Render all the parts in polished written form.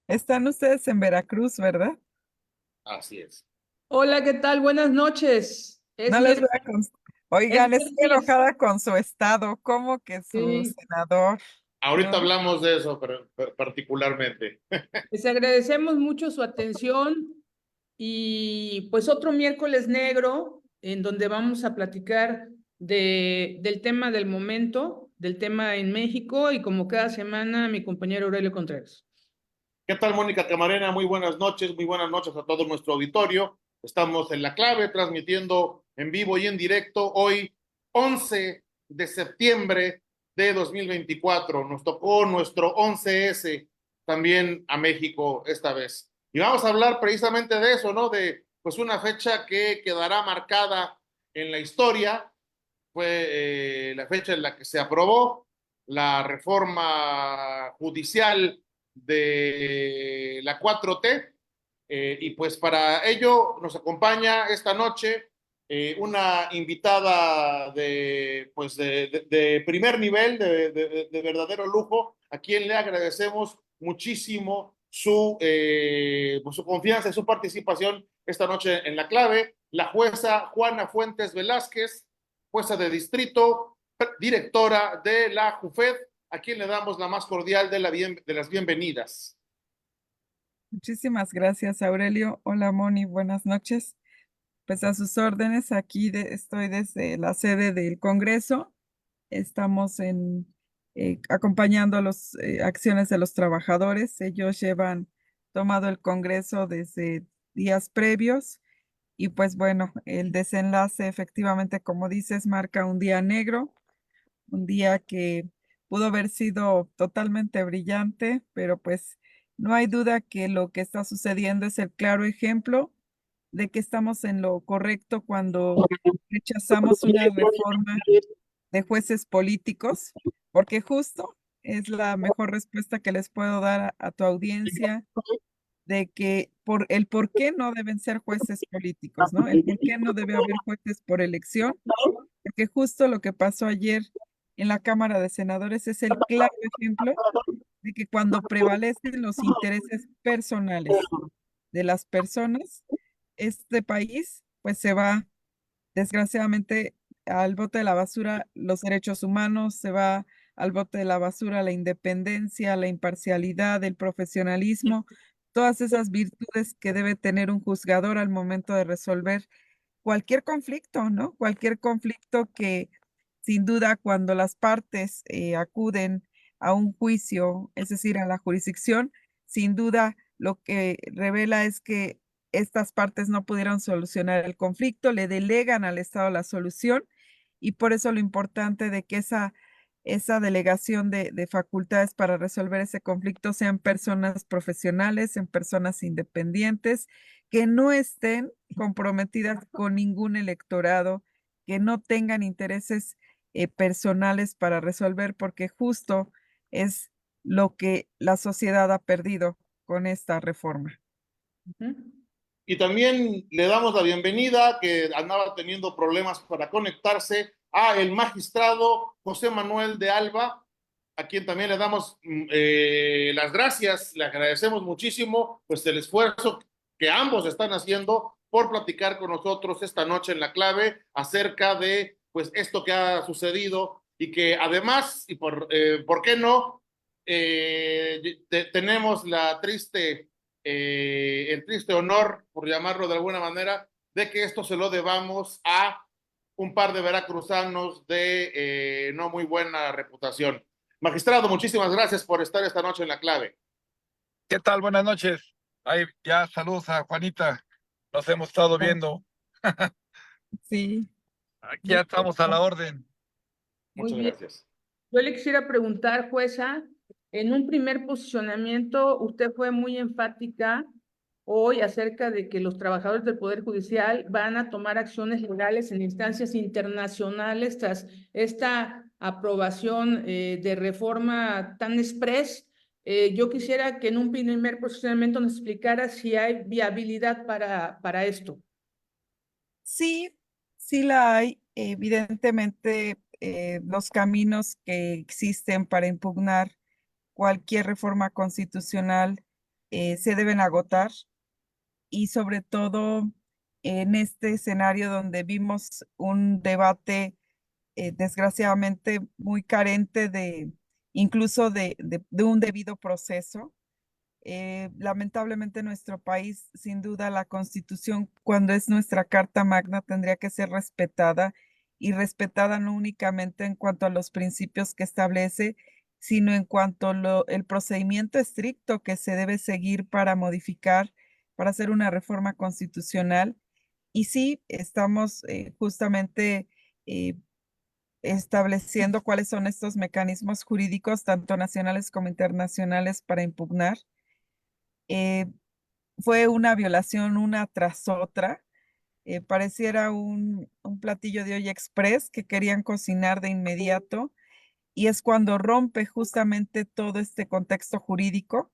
Están ustedes en Veracruz, ¿verdad? Así es. Hola, ¿qué tal? Buenas noches. No les voy a Es Oigan, estoy miércoles. enojada con su estado, como que su Sí, senador, Ahorita ¿no? hablamos de eso particularmente. les agradecemos mucho su atención y pues otro miércoles negro en donde vamos a platicar del tema del momento, del tema en México y como cada semana mi compañero Aurelio Contreras. ¿Qué tal, Mónica Camarena? Muy buenas noches a todo nuestro auditorio. Estamos en La Clave, transmitiendo en vivo y en directo hoy, 11 de septiembre de 2024. Nos tocó nuestro 11S también a México esta vez. Y vamos a hablar precisamente de eso, ¿no? De pues una fecha que quedará marcada en la historia. Fue la fecha en la que se aprobó la reforma judicial de la 4T. Y pues para ello nos acompaña esta noche una invitada de primer nivel, de verdadero lujo, a quien le agradecemos muchísimo su confianza y su participación esta noche en La Clave, la jueza Juana Fuentes Velázquez, jueza de distrito, directora de la JUFED, a quien le damos la más cordial de las bienvenidas. Muchísimas gracias, Aurelio. Hola, Moni, buenas noches. Pues a sus órdenes, estoy desde la sede del Congreso. Estamos acompañando las acciones de los trabajadores. Ellos llevan tomado el Congreso desde días previos. Y pues bueno, el desenlace efectivamente, como dices, marca un día negro, un día que pudo haber sido totalmente brillante, pero pues no hay duda que lo que está sucediendo es el claro ejemplo de que estamos en lo correcto cuando rechazamos una reforma de jueces políticos, porque justo es la mejor respuesta que les puedo dar a tu audiencia de que por qué no deben ser jueces políticos, ¿no? El por qué no debe haber jueces por elección, porque justo lo que pasó ayer en la Cámara de Senadores es el claro ejemplo de que cuando prevalecen los intereses personales de las personas, este país, pues se va desgraciadamente al bote de la basura los derechos humanos, se va al bote de la basura la independencia, la imparcialidad, el profesionalismo, todas esas virtudes que debe tener un juzgador al momento de resolver cualquier conflicto, ¿no? Cualquier conflicto que sin duda cuando las partes acuden a un juicio, es decir, a la jurisdicción, sin duda lo que revela es que estas partes no pudieron solucionar el conflicto, le delegan al Estado la solución y por eso lo importante de que esa delegación de facultades para resolver ese conflicto sean personas profesionales, en personas independientes, que no estén comprometidas con ningún electorado, que no tengan intereses personales para resolver, porque justo es lo que la sociedad ha perdido con esta reforma. Ujú. Y también le damos la bienvenida, que andaba teniendo problemas para conectarse, a el magistrado José Manuel de Alba, a quien también le damos las gracias, le agradecemos muchísimo pues el esfuerzo que ambos están haciendo por platicar con nosotros esta noche en La Clave acerca de pues esto que ha sucedido y que además, y por qué no, tenemos el triste honor, por llamarlo de alguna manera, de que esto se lo debamos a un par de veracruzanos de no muy buena reputación. Magistrado, muchísimas gracias por estar esta noche en La Clave. ¿Qué tal? Buenas noches. Ahí ya saludos a Juanita. Nos hemos estado Ah, viendo. sí, Aquí Muy ya estamos a la orden. muy Muchas bien. gracias. Yo le quisiera preguntar, jueza, en un primer posicionamiento, usted fue muy enfática hoy acerca de que los trabajadores del Poder Judicial van a tomar acciones legales en instancias internacionales tras esta aprobación de reforma tan express. Yo quisiera que en un primer posicionamiento nos explicara si hay viabilidad para esto. sí, sí la hay. Evidentemente, los caminos que existen para impugnar cualquier reforma constitucional se deben agotar y sobre todo en este escenario donde vimos un debate desgraciadamente muy carente de incluso de un debido proceso. Lamentablemente en nuestro país, sin duda, la Constitución, cuando es nuestra Carta Magna, tendría que ser respetada y respetada no únicamente en cuanto a los principios que establece, sino en cuanto a el procedimiento estricto que se debe seguir para modificar, para hacer una reforma constitucional. Y sí, estamos justamente eh, estableciendo cuáles son estos mecanismos jurídicos, tanto nacionales como internacionales, para impugnar. Eh, Fue una violación una tras otra. Pareciera un platillo de olla express que querían cocinar de inmediato y es cuando rompe justamente todo este contexto jurídico.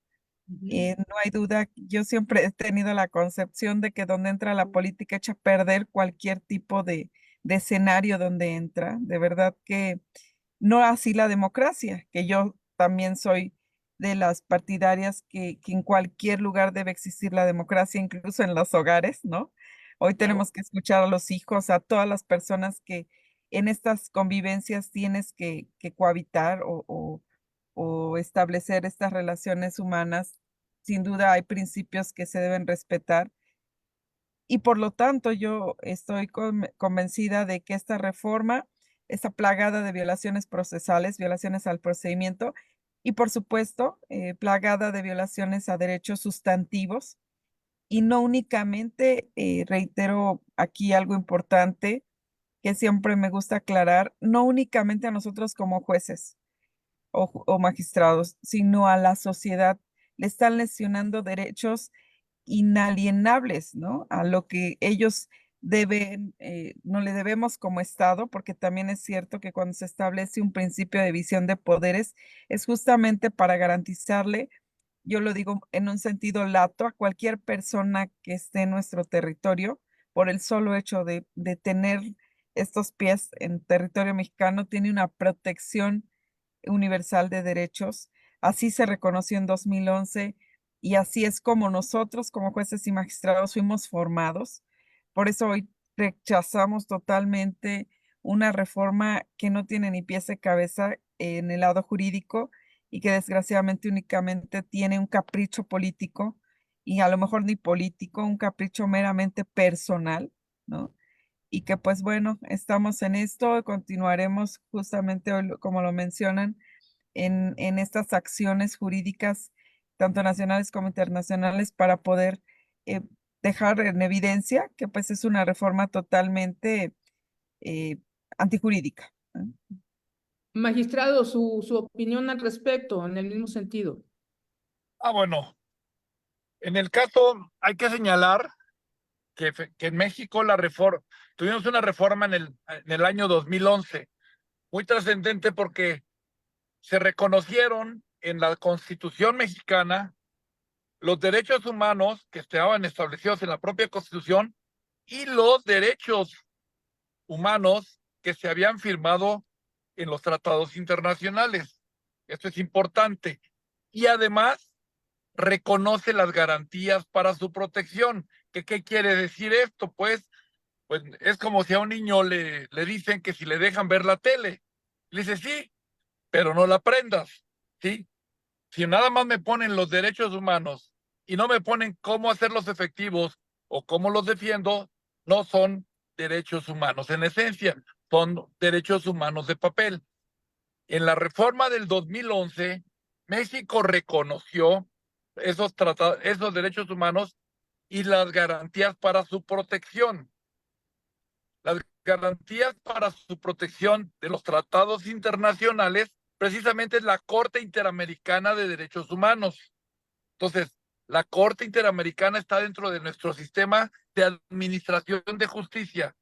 No hay duda, yo siempre he tenido la concepción de que donde entra la política echa a perder cualquier tipo de escenario donde entra. De verdad que no así la democracia, que yo también soy de las partidarias que en cualquier lugar debe existir la democracia, incluso en los hogares, ¿no? Hoy Claro. tenemos que escuchar a los hijos, a todas las personas que en estas convivencias tienes que cohabitar o establecer estas relaciones humanas. Sin duda hay principios que se deben respetar y por lo tanto, yo estoy convencida de que esta reforma está plagada de violaciones procesales, violaciones al procedimiento y, por supuesto, plagada de violaciones a derechos sustantivos. Y no únicamente, reitero aquí algo importante que siempre me gusta aclarar, no únicamente a nosotros como jueces o magistrados, sino a la sociedad. Le están lesionando derechos inalienables, ¿no? A lo que ellos deben, no le debemos como Estado, porque también es cierto que cuando se establece un principio de división de poderes, es justamente para garantizarle, yo lo digo en un sentido lato, a cualquier persona que esté en nuestro territorio, por el solo hecho de tener estos pies en territorio mexicano, tiene una protección universal de derechos. Así se reconoció en 2011 y así es como nosotros como jueces y magistrados fuimos formados. Por eso hoy rechazamos totalmente una reforma que no tiene ni pies ni cabeza en el lado jurídico y que desgraciadamente únicamente tiene un capricho político y a lo mejor ni político, un capricho meramente personal, ¿no? Y que pues bueno, estamos en esto, continuaremos justamente hoy, como lo mencionan, en estas acciones jurídicas, tanto nacionales como internacionales, para poder eh, dejar en evidencia que pues es una reforma totalmente eh, antijurídica, ¿no? Magistrado, su opinión al respecto, en el mismo sentido. Bueno, en el caso hay que señalar que en México tuvimos una reforma en el año 2011, muy trascendente porque se reconocieron en la Constitución mexicana los derechos humanos que estaban establecidos en la propia Constitución y los derechos humanos que se habían firmado en los tratados internacionales. Esto es importante. Y además reconoce las garantías para su protección. ¿Qué quiere decir esto? Pues es como si a un niño le dicen que si le dejan ver la tele. Le dice, sí, pero no la prendas, ¿sí? Si nada más me ponen los derechos humanos y no me ponen cómo hacerlos efectivos o cómo los defiendo, no son derechos humanos. En esencia, son derechos humanos de papel. En la reforma del 2011, México reconoció esos derechos humanos y las garantías para su protección. Las garantías para su protección de los tratados internacionales, precisamente es la Corte Interamericana de Derechos Humanos. Entonces, la Corte Interamericana está dentro de nuestro sistema de administración de justicia.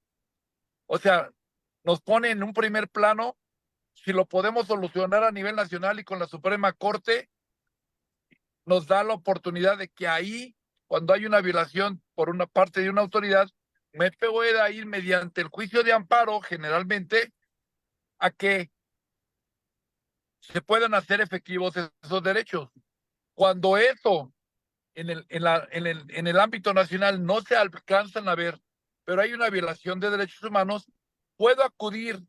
O sea, nos pone en un primer plano si lo podemos solucionar a nivel nacional y con la Suprema Corte, nos da la oportunidad de que ahí, cuando hay una violación por una parte de una autoridad, me pueda ir mediante el juicio de amparo, generalmente, a que se puedan hacer efectivos esos derechos. Cuando eso en el ámbito nacional no se alcanzan a ver, pero hay una violación de derechos humanos, puedo acudir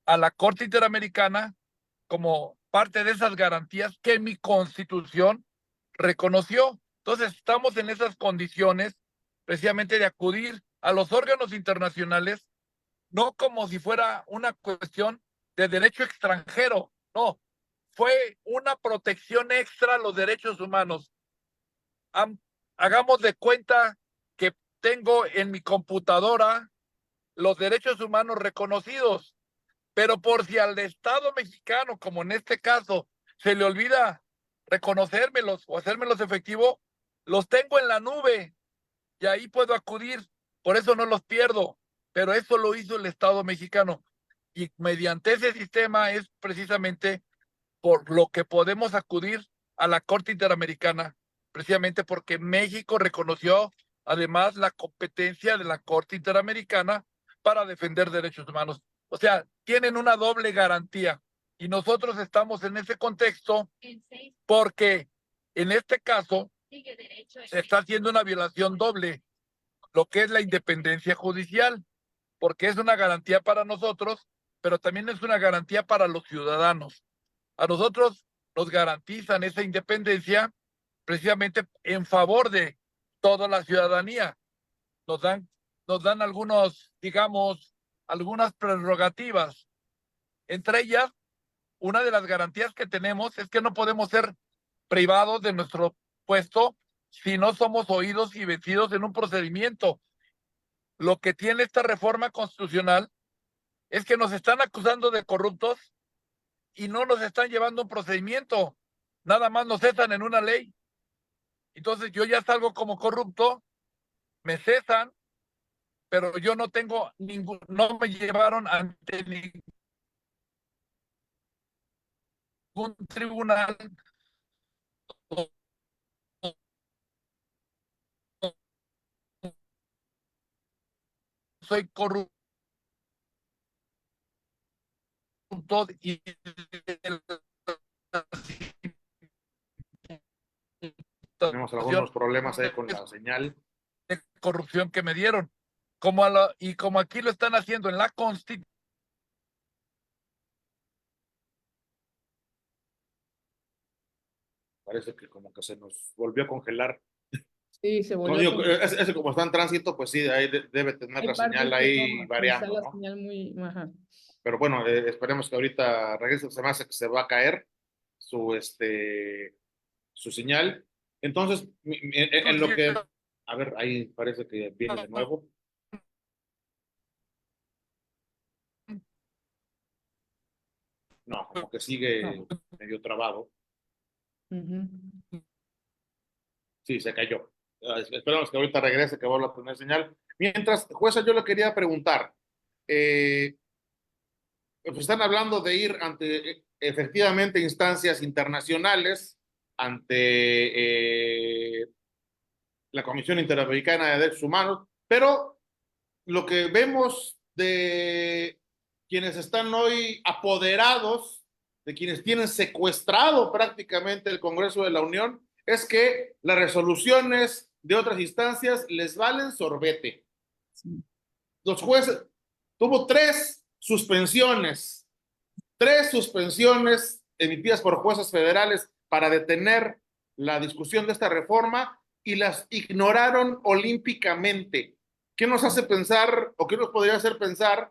a la Corte Interamericana como parte de esas garantías que mi Constitución reconoció. Entonces, estamos en esas condiciones precisamente de acudir a los órganos internacionales, no como si fuera una cuestión de derecho extranjero, no, fue una protección extra a los derechos humanos. Hagamos de cuenta que tengo en mi computadora los derechos humanos reconocidos, pero por si al Estado mexicano, como en este caso, se le olvida reconocérmelos o hacérmelos efectivo, los tengo en la nube y ahí puedo acudir, por eso no los pierdo, pero eso lo hizo el Estado mexicano y mediante ese sistema es precisamente por lo que podemos acudir a la Corte Interamericana, precisamente porque México reconoció además la competencia de la Corte Interamericana para defender derechos humanos. O sea, tienen una doble garantía y nosotros estamos en ese contexto porque en este caso se está haciendo una violación doble, lo que es la independencia judicial, porque es una garantía para nosotros, pero también es una garantía para los ciudadanos. A nosotros nos garantizan esa independencia precisamente en favor de toda la ciudadanía. Nos dan algunos, digamos, algunas prerrogativas. Entre ellas, una de las garantías que tenemos es que no podemos ser privados de nuestro puesto si no somos oídos y vencidos en un procedimiento. Lo que tiene esta reforma constitucional es que nos están acusando de corruptos y no nos están llevando un procedimiento, nada más nos cesan en una ley. Entonces yo ya salgo como corrupto, me cesan, pero yo no tengo no me llevaron ante ningún tribunal, soy corrupto y Tenemos algunos problemas ahí con la señal. de corrupción que me dieron. Y como aquí lo están haciendo en la Constitución, Parece que como que se nos volvió a congelar. Sí, se No, volvió digo, como... ese como está en tránsito, pues sí, ahí debe tener la Hay señal partes que ahí no, donde está variando, la ¿no? señal muy... Ajá. Pero bueno, esperemos que ahorita regrese, se me hace que se va a caer su señal. Entonces, en lo que, a ver, ahí parece que viene de nuevo. No, como que sigue medio trabado. Ujú. Sí, se cayó. Esperamos que ahorita regrese, que vuelva a tener señal. Mientras, jueza, yo le quería preguntar, eh, pues están hablando de ir ante efectivamente instancias internacionales, ante la Comisión Interamericana de Derechos Humanos, pero lo que vemos de quienes están hoy apoderados, de quienes tienen secuestrado prácticamente el Congreso de la Unión, es que las resoluciones de otras instancias les valen sorbete. Sí. Los jueces, tuvo tres suspensiones emitidas por jueces federales para detener la discusión de esta reforma y las ignoraron olímpicamente. ¿Qué nos hace pensar o qué nos podría hacer pensar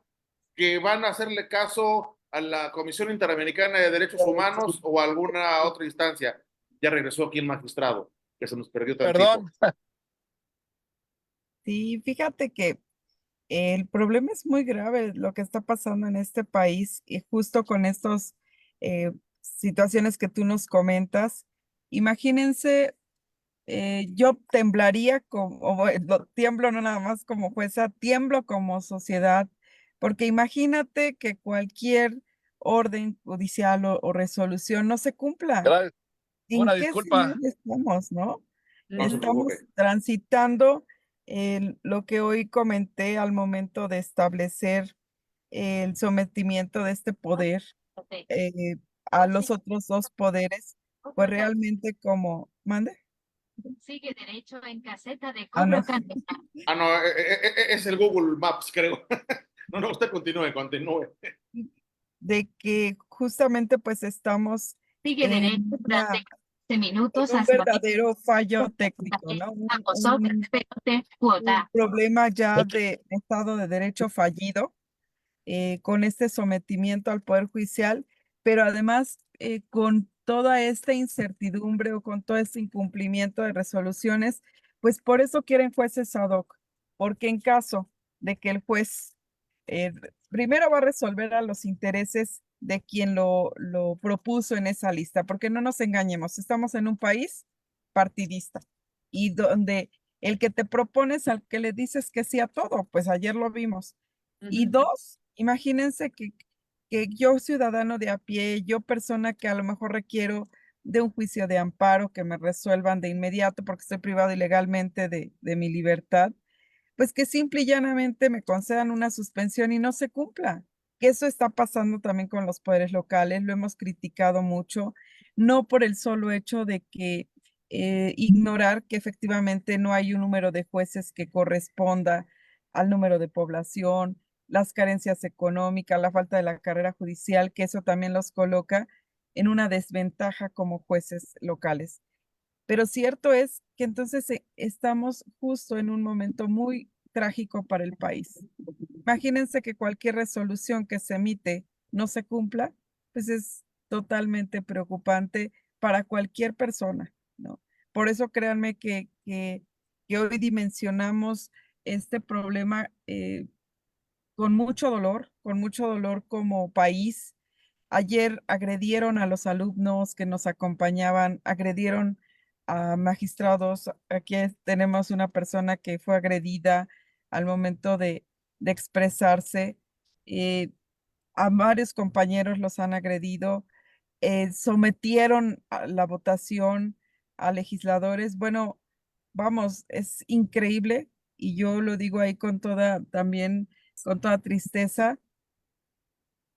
que van a hacerle caso a la Comisión Interamericana de Derechos Humanos o a alguna otra instancia? Ya regresó aquí el magistrado, que se nos perdió tantito. perdón, Sí, fíjate que el problema es muy grave lo que está pasando en este país y justo con estas situaciones que tú nos comentas. Imagínense, yo temblaría tiemblo no nada más como jueza, tiemblo como sociedad, porque imagínate que cualquier orden judicial o resolución no se cumpla. ¿En una qué escenario disculpa. estamos, no? No se Ujú. Estamos preocupe. transitando lo que hoy comenté al momento de establecer el sometimiento de este poder eh, a los otros dos poderes, pues realmente como, ¿mande? Sigue derecho en caseta de Ah, no. cobro Candela. Ah, no, es el Google Maps, creo. No, no, usted continúe. De que justamente pues estamos Sigue derecho en durante 15 en minutos un hacia verdadero fallo técnico, ¿no? Acoso, pelote, Un cuota. problema ya de Estado de Derecho fallido, con este sometimiento al Poder Judicial, pero además con toda esta incertidumbre o con todo este incumplimiento de resoluciones, pues por eso quieren jueces ad hoc, porque en caso de que el juez eh, primero va a resolver a los intereses de quien lo propuso en esa lista, porque no nos engañemos, estamos en un país partidista y donde el que te propones al que le dices que sí a todo, pues ayer lo vimos. Y dos, imagínense que yo ciudadano de a pie, yo persona que a lo mejor requiero de un juicio de amparo que me resuelvan de inmediato porque estoy privado ilegalmente de mi libertad, pues que simple y llanamente me concedan una suspensión y no se cumpla. Que eso está pasando también con los poderes locales, lo hemos criticado mucho, no por el solo hecho de que ignorar que efectivamente no hay un número de jueces que corresponda al número de población, las carencias económicas, la falta de la carrera judicial, que eso también los coloca en una desventaja como jueces locales. Pero cierto es que entonces estamos justo en un momento muy trágico para el país. Imagínense que cualquier resolución que se emite no se cumpla, pues es totalmente preocupante para cualquier persona, ¿no? Por eso créanme que hoy dimensionamos este problema con mucho dolor como país. Ayer agredieron a los alumnos que nos acompañaban, agredieron a magistrados. Aquí tenemos una persona que fue agredida al momento de expresarse. eh, a varios compañeros los han agredido. Sometieron a la votación a legisladores. Bueno, vamos, es increíble y yo lo digo ahí con toda, también con toda tristeza.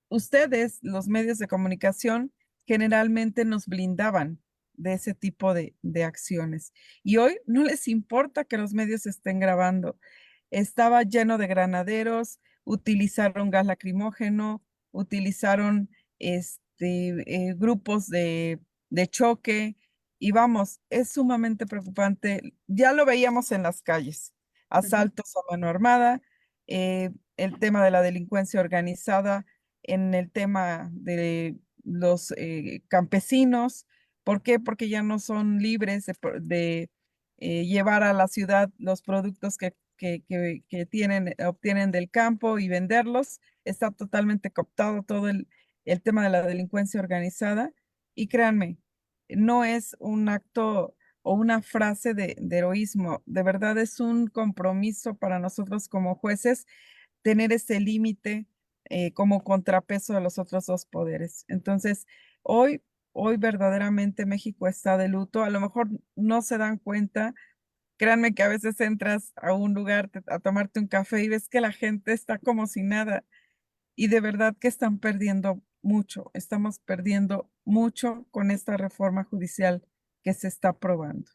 Ustedes, los medios de comunicación, generalmente nos blindaban de ese tipo de acciones. Y hoy no les importa que los medios estén grabando. Estaba lleno de granaderos, utilizaron gas lacrimógeno, utilizaron grupos de choque. Y vamos, es sumamente preocupante. Ya lo veíamos en las calles, asaltos a mano armada, el tema de la delincuencia organizada en el tema de los campesinos. ¿Por qué? Porque ya no son libres de llevar a la ciudad los productos que obtienen del campo y venderlos. Está totalmente cooptado todo el tema de la delincuencia organizada. Y créanme, no es un acto o una frase de heroísmo, de verdad es un compromiso para nosotros como jueces tener ese límite como contrapeso de los otros dos poderes. Entonces, hoy, hoy verdaderamente México está de luto. A lo mejor no se dan cuenta. Créanme que a veces entras a un lugar a tomarte un café y ves que la gente está como si nada. Y de verdad que están perdiendo mucho. Estamos perdiendo mucho con esta reforma judicial que se está aprobando.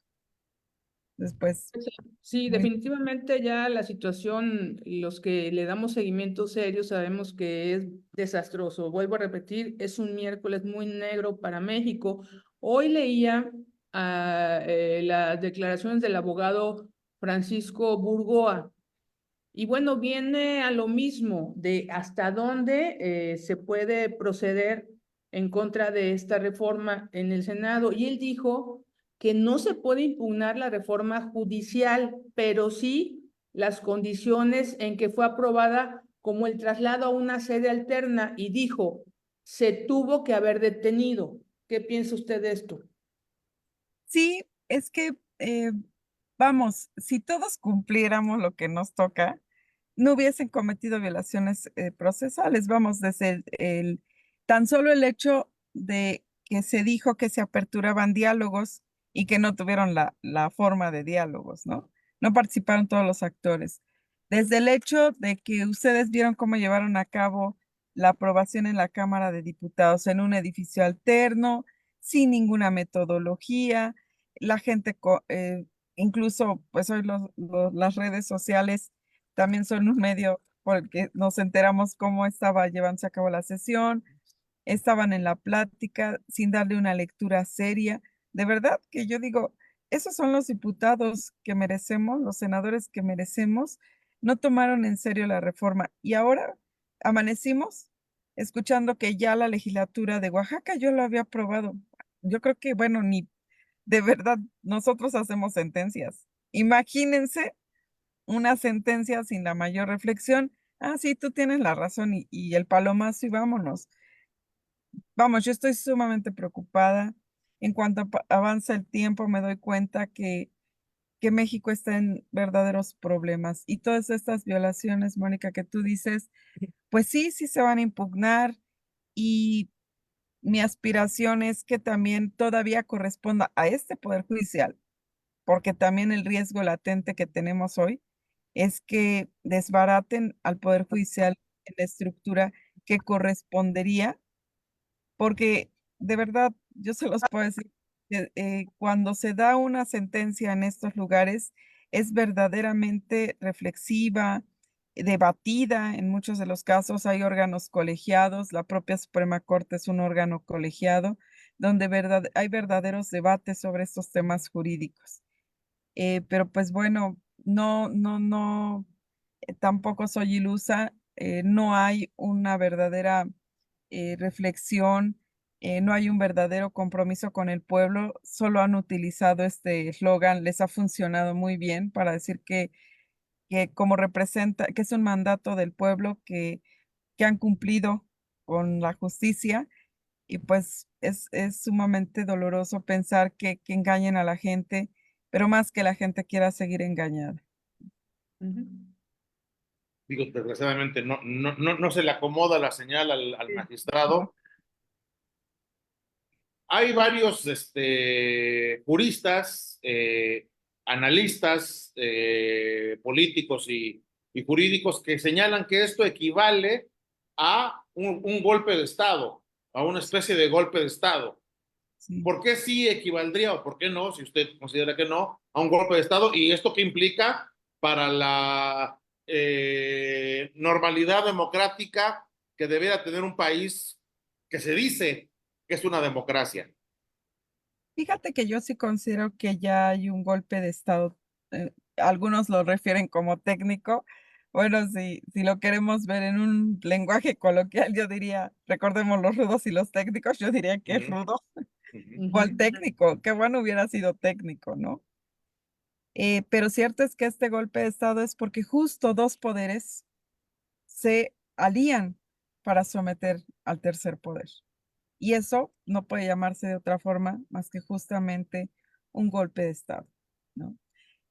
Después, Sí, muy definitivamente ya la situación, los que le damos seguimiento serio sabemos que es desastroso. Vuelvo a repetir, es un miércoles muy negro para México. Hoy leía las declaraciones del abogado Francisco Burgoa. Y bueno, viene a lo mismo de hasta dónde se puede proceder en contra de esta reforma en el Senado. Y él dijo que no se puede impugnar la reforma judicial, pero sí las condiciones en que fue aprobada, como el traslado a una sede alterna, y dijo, se tuvo que haber detenido. ¿Qué piensa usted de esto? Sí, es que, vamos, si todos cumpliéramos lo que nos toca, no hubiesen cometido violaciones procesales. Vamos, desde tan solo el hecho de que se dijo que se aperturaban diálogos y que no tuvieron la forma de diálogos, ¿no? No participaron todos los actores. Desde el hecho de que ustedes vieron cómo llevaron a cabo la aprobación en la Cámara de Diputados en un edificio alterno, sin ninguna metodología, la gente, incluso pues hoy las redes sociales también son un medio por el que nos enteramos cómo estaba llevándose a cabo la sesión, estaban en la plática sin darle una lectura seria. De verdad que yo digo, esos son los diputados que merecemos, los senadores que merecemos. No tomaron en serio la reforma y ahora amanecimos escuchando que ya la legislatura de Oaxaca yo lo había aprobado. Yo creo que, bueno, ni de verdad nosotros hacemos sentencias. Imagínense una sentencia sin la mayor reflexión. Ah, sí, tú tienes la razón y el palomazo y vámonos. Vamos, yo estoy sumamente preocupada. En cuanto avanza el tiempo, me doy cuenta que México está en verdaderos problemas. Y todas estas violaciones, Mónica, que tú dices, pues sí, sí se van a impugnar. Y mi aspiración es que también todavía corresponda a este Poder Judicial, porque también el riesgo latente que tenemos hoy es que desbaraten al Poder Judicial en la estructura que correspondería porque de verdad, yo se los puedo decir que, cuando se da una sentencia en estos lugares, es verdaderamente reflexiva, debatida en muchos de los casos. Hay órganos colegiados, la propia Suprema Corte es un órgano colegiado, donde hay verdaderos debates sobre estos temas jurídicos. Pero pues bueno, no, tampoco soy ilusa, no hay una verdadera reflexión, no hay un verdadero compromiso con el pueblo, solo han utilizado este eslogan, les ha funcionado muy bien para decir que como representa, que es un mandato del pueblo que han cumplido con la justicia y pues es sumamente doloroso pensar que engañen a la gente, pero más que la gente quiera seguir engañada. Ujú. Digo, desgraciadamente no se le acomoda la señal al No, magistrado. Hay varios juristas, analistas políticos y jurídicos que señalan que esto equivale a un golpe de Estado, a una especie de golpe de Estado. sí. ¿Por qué sí equivaldría o por qué no, si usted considera que no, a un golpe de Estado? ¿Y esto qué implica para la normalidad democrática que debería tener un país que se dice que es una democracia? Fíjate que yo sí considero que ya hay un golpe de estado, algunos lo refieren como técnico. Bueno, si lo queremos ver en un lenguaje coloquial, yo diría, recordemos los rudos y los técnicos, yo diría que es Ujú, rudo. ujú. ¿Cuál técnico? Qué bueno hubiera sido técnico, ¿no? Pero cierto es que este golpe de estado es porque justo 2 poderes se alían para someter al tercer poder. Y eso no puede llamarse de otra forma más que justamente un golpe de estado, ¿no?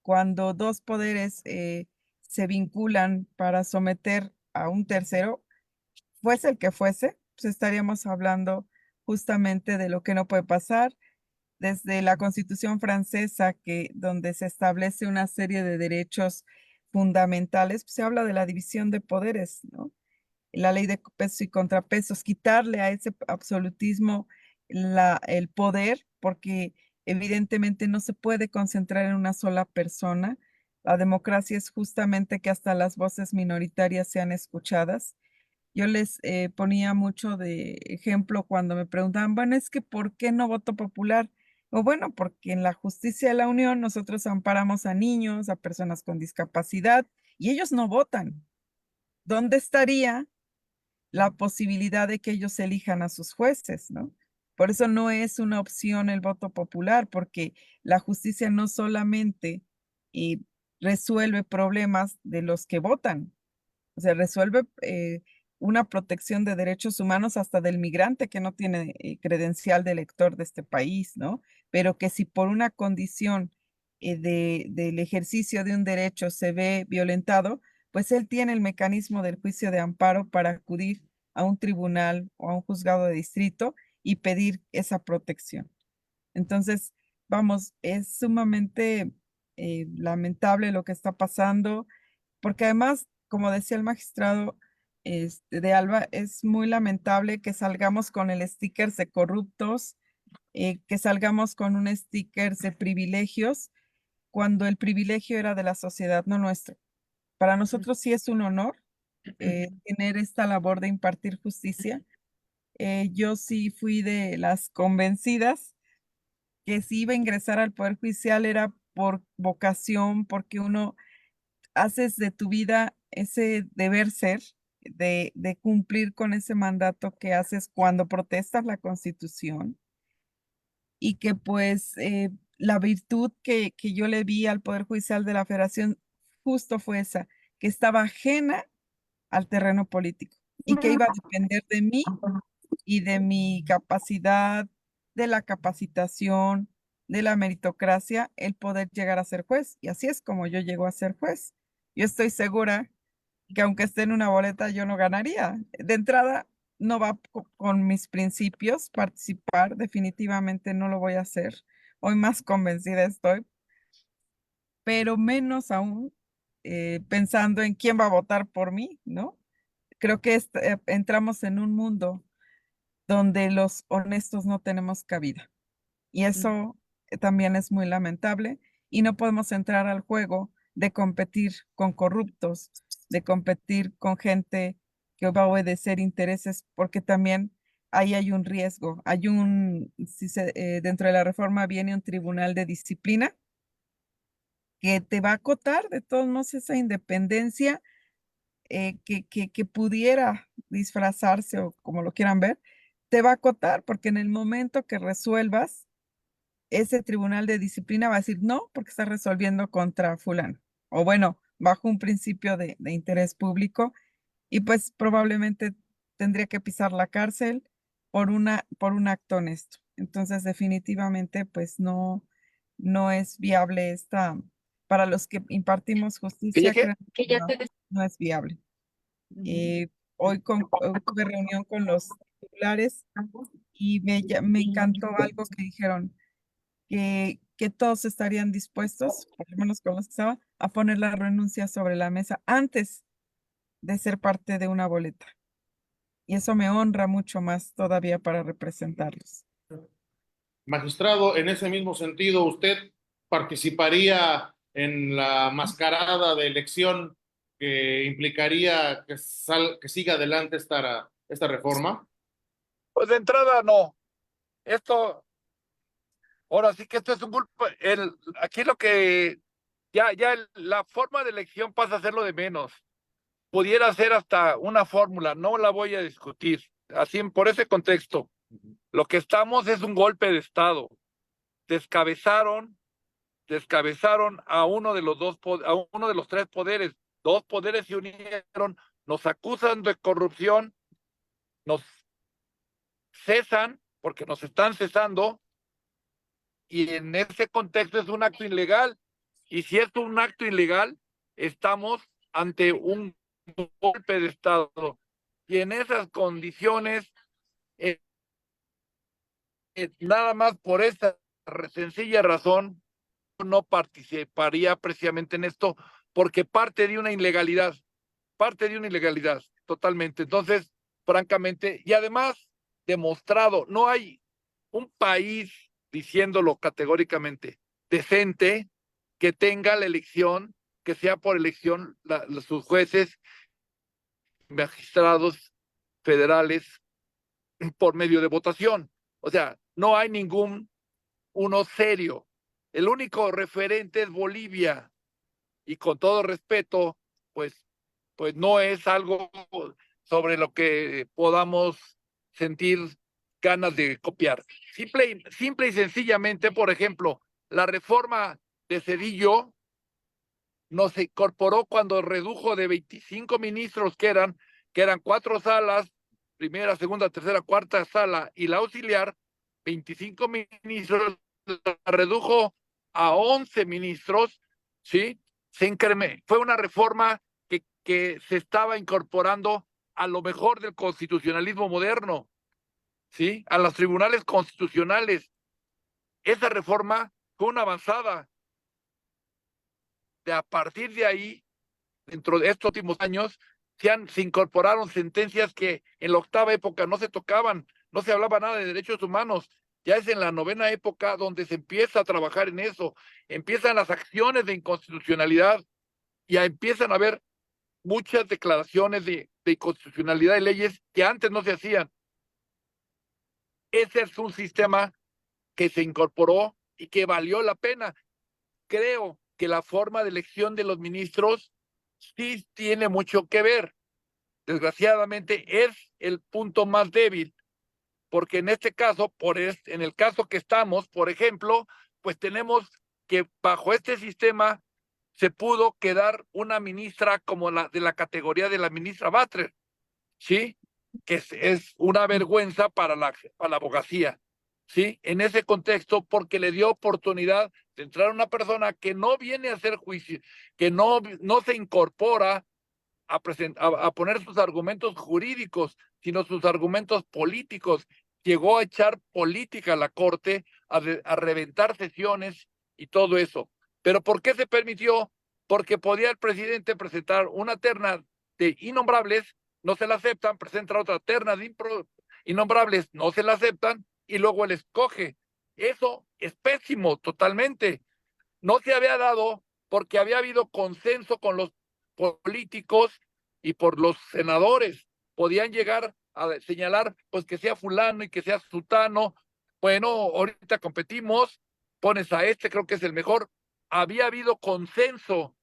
Cuando 2 poderes, se vinculan para someter a un tercero, fuese el que fuese, pues estaríamos hablando justamente de lo que no puede pasar. Desde la Constitución francesa, que donde se establece una serie de derechos fundamentales, pues se habla de la división de poderes, ¿no? La ley de pesos y contrapesos, quitarle a ese absolutismo el poder, porque evidentemente no se puede concentrar en una sola persona. La democracia es justamente que hasta las voces minoritarias sean escuchadas. Yo les ponía mucho de ejemplo cuando me preguntaban, bueno, es que ¿por qué no voto popular? O bueno, porque en la justicia de la Unión nosotros amparamos a niños, a personas con discapacidad, y ellos no votan. ¿Dónde estaría la posibilidad de que ellos elijan a sus jueces, ¿no? Por eso no es una opción el voto popular, porque la justicia no solamente eh, resuelve problemas de los que votan, o sea, resuelve una protección de derechos humanos hasta del migrante que no tiene credencial de elector de este país, ¿no? Pero que si por una condición del ejercicio de un derecho se ve violentado, pues él tiene el mecanismo del juicio de amparo para acudir a un tribunal o a un juzgado de distrito y pedir esa protección. Entonces, vamos, es sumamente lamentable lo que está pasando porque además, como decía el magistrado, de Alba, es muy lamentable que salgamos con el sticker de corruptos que salgamos con un sticker de privilegios cuando el privilegio era de la sociedad, no nuestro. Para nosotros sí es un honor tener esta labor de impartir justicia. Yo sí fui de las convencidas que si iba a ingresar al Poder Judicial era por vocación, porque uno haces de tu vida ese deber ser de cumplir con ese mandato que haces cuando protestas la Constitución y que pues la virtud que yo le vi al Poder Judicial de la Federación justo fue esa, que estaba ajena al terreno político y que iba a depender de mí y de mi capacidad, de la capacitación, de la meritocracia, el poder llegar a ser juez. Y así es como yo llego a ser juez. Yo estoy segura que aunque esté en una boleta, yo no ganaría. De entrada, no va con mis principios participar, definitivamente no lo voy a hacer. Hoy más convencida estoy, pero menos aún pensando en quién va a votar por mí, ¿no? Creo que entramos en un mundo donde los honestos no tenemos cabida. Y eso también es muy lamentable y no podemos entrar al juego de competir con corruptos, de competir con gente que va a obedecer intereses, porque también ahí hay un riesgo. Dentro de la reforma viene un tribunal de disciplina que te va a acotar de todos modos esa independencia que pudiera disfrazarse o como lo quieran ver, te va a acotar porque en el momento que resuelvas, ese tribunal de disciplina va a decir no, porque está resolviendo contra fulano. O bueno, bajo un principio de interés público y pues probablemente tendría que pisar la cárcel por un acto honesto. Entonces, definitivamente, pues no es viable para los que impartimos ¿Que ya justicia, qué? creo que no es viable. Hoy tuve reunión con los titulares y me encantó algo que dijeron, que todos estarían dispuestos, por lo menos con los que estaban, a poner la renuncia sobre la mesa antes de ser parte de una boleta. Y eso me honra mucho más todavía para representarlos. Magistrado, en ese mismo sentido, ¿usted participaría en la mascarada de elección que implicaría que siga adelante esta reforma? Pues de entrada no. Esto, ahora sí que esto es un golpe. Aquí lo que la forma de elección pasa a ser lo de menos. Pudiera ser hasta una fórmula, no la voy a discutir. Así, por ese contexto, lo que estamos es un golpe de Estado. Descabezaron a uno de los a uno de los tres poderes. Dos poderes se unieron, nos acusan de corrupción, nos cesan porque nos están cesando y en ese contexto es un acto ilegal. Y si es un acto ilegal, estamos ante un golpe de Estado. Y en esas condiciones, nada más por esta sencilla razón, no participaría precisamente en esto, porque parte de una ilegalidad totalmente. Entonces, francamente, y además demostrado, no hay un país, diciéndolo categóricamente, decente, que tenga la elección, que sea por elección sus jueces, magistrados federales por medio de votación. O sea, no hay ningún uno serio. El único referente es Bolivia y con todo respeto, pues, pues no es algo sobre lo que podamos sentir ganas de copiar. Simple y sencillamente, por ejemplo, la reforma de Cedillo nos incorporó cuando redujo de 25 ministros que eran 4 salas, primera, segunda, tercera, cuarta sala y la auxiliar, 25 ministros, la redujo a 11 ministros, ¿sí? Fue una reforma que se estaba incorporando a lo mejor del constitucionalismo moderno, ¿sí? A los tribunales constitucionales. Esa reforma fue una avanzada. A partir de ahí, dentro de estos últimos años, se incorporaron sentencias que en la octava época no se tocaban, no se hablaba nada de derechos humanos, ya es en la novena época donde se empieza a trabajar en eso, empiezan las acciones de inconstitucionalidad, ya empiezan a haber muchas declaraciones de inconstitucionalidad de leyes que antes no se hacían. Ese es un sistema que se incorporó y que valió la pena. Creo que la forma de elección de los ministros sí tiene mucho que ver. Desgraciadamente es el punto más débil, porque en este caso, en el caso que estamos, por ejemplo, pues tenemos que bajo este sistema se pudo quedar una ministra como la de la categoría de la ministra Batres, ¿sí? Que es una vergüenza para la abogacía, ¿sí? En ese contexto, porque le dio oportunidad de entrar una persona que no viene a hacer juicio, que no se incorpora a poner sus argumentos jurídicos, sino sus argumentos políticos. Llegó a echar política a la Corte, a reventar sesiones y todo eso. ¿Pero por qué se permitió? Porque podía el presidente presentar una terna de innombrables, no se la aceptan, presenta otra terna de innombrables, no se la aceptan, y luego él escoge. Eso es pésimo, totalmente. No se había dado porque había habido consenso con los políticos y por los senadores. Podían llegar a señalar, pues que sea fulano y que sea sutano. Bueno, ahorita competimos, pones a este, creo que es el mejor. Había habido consenso.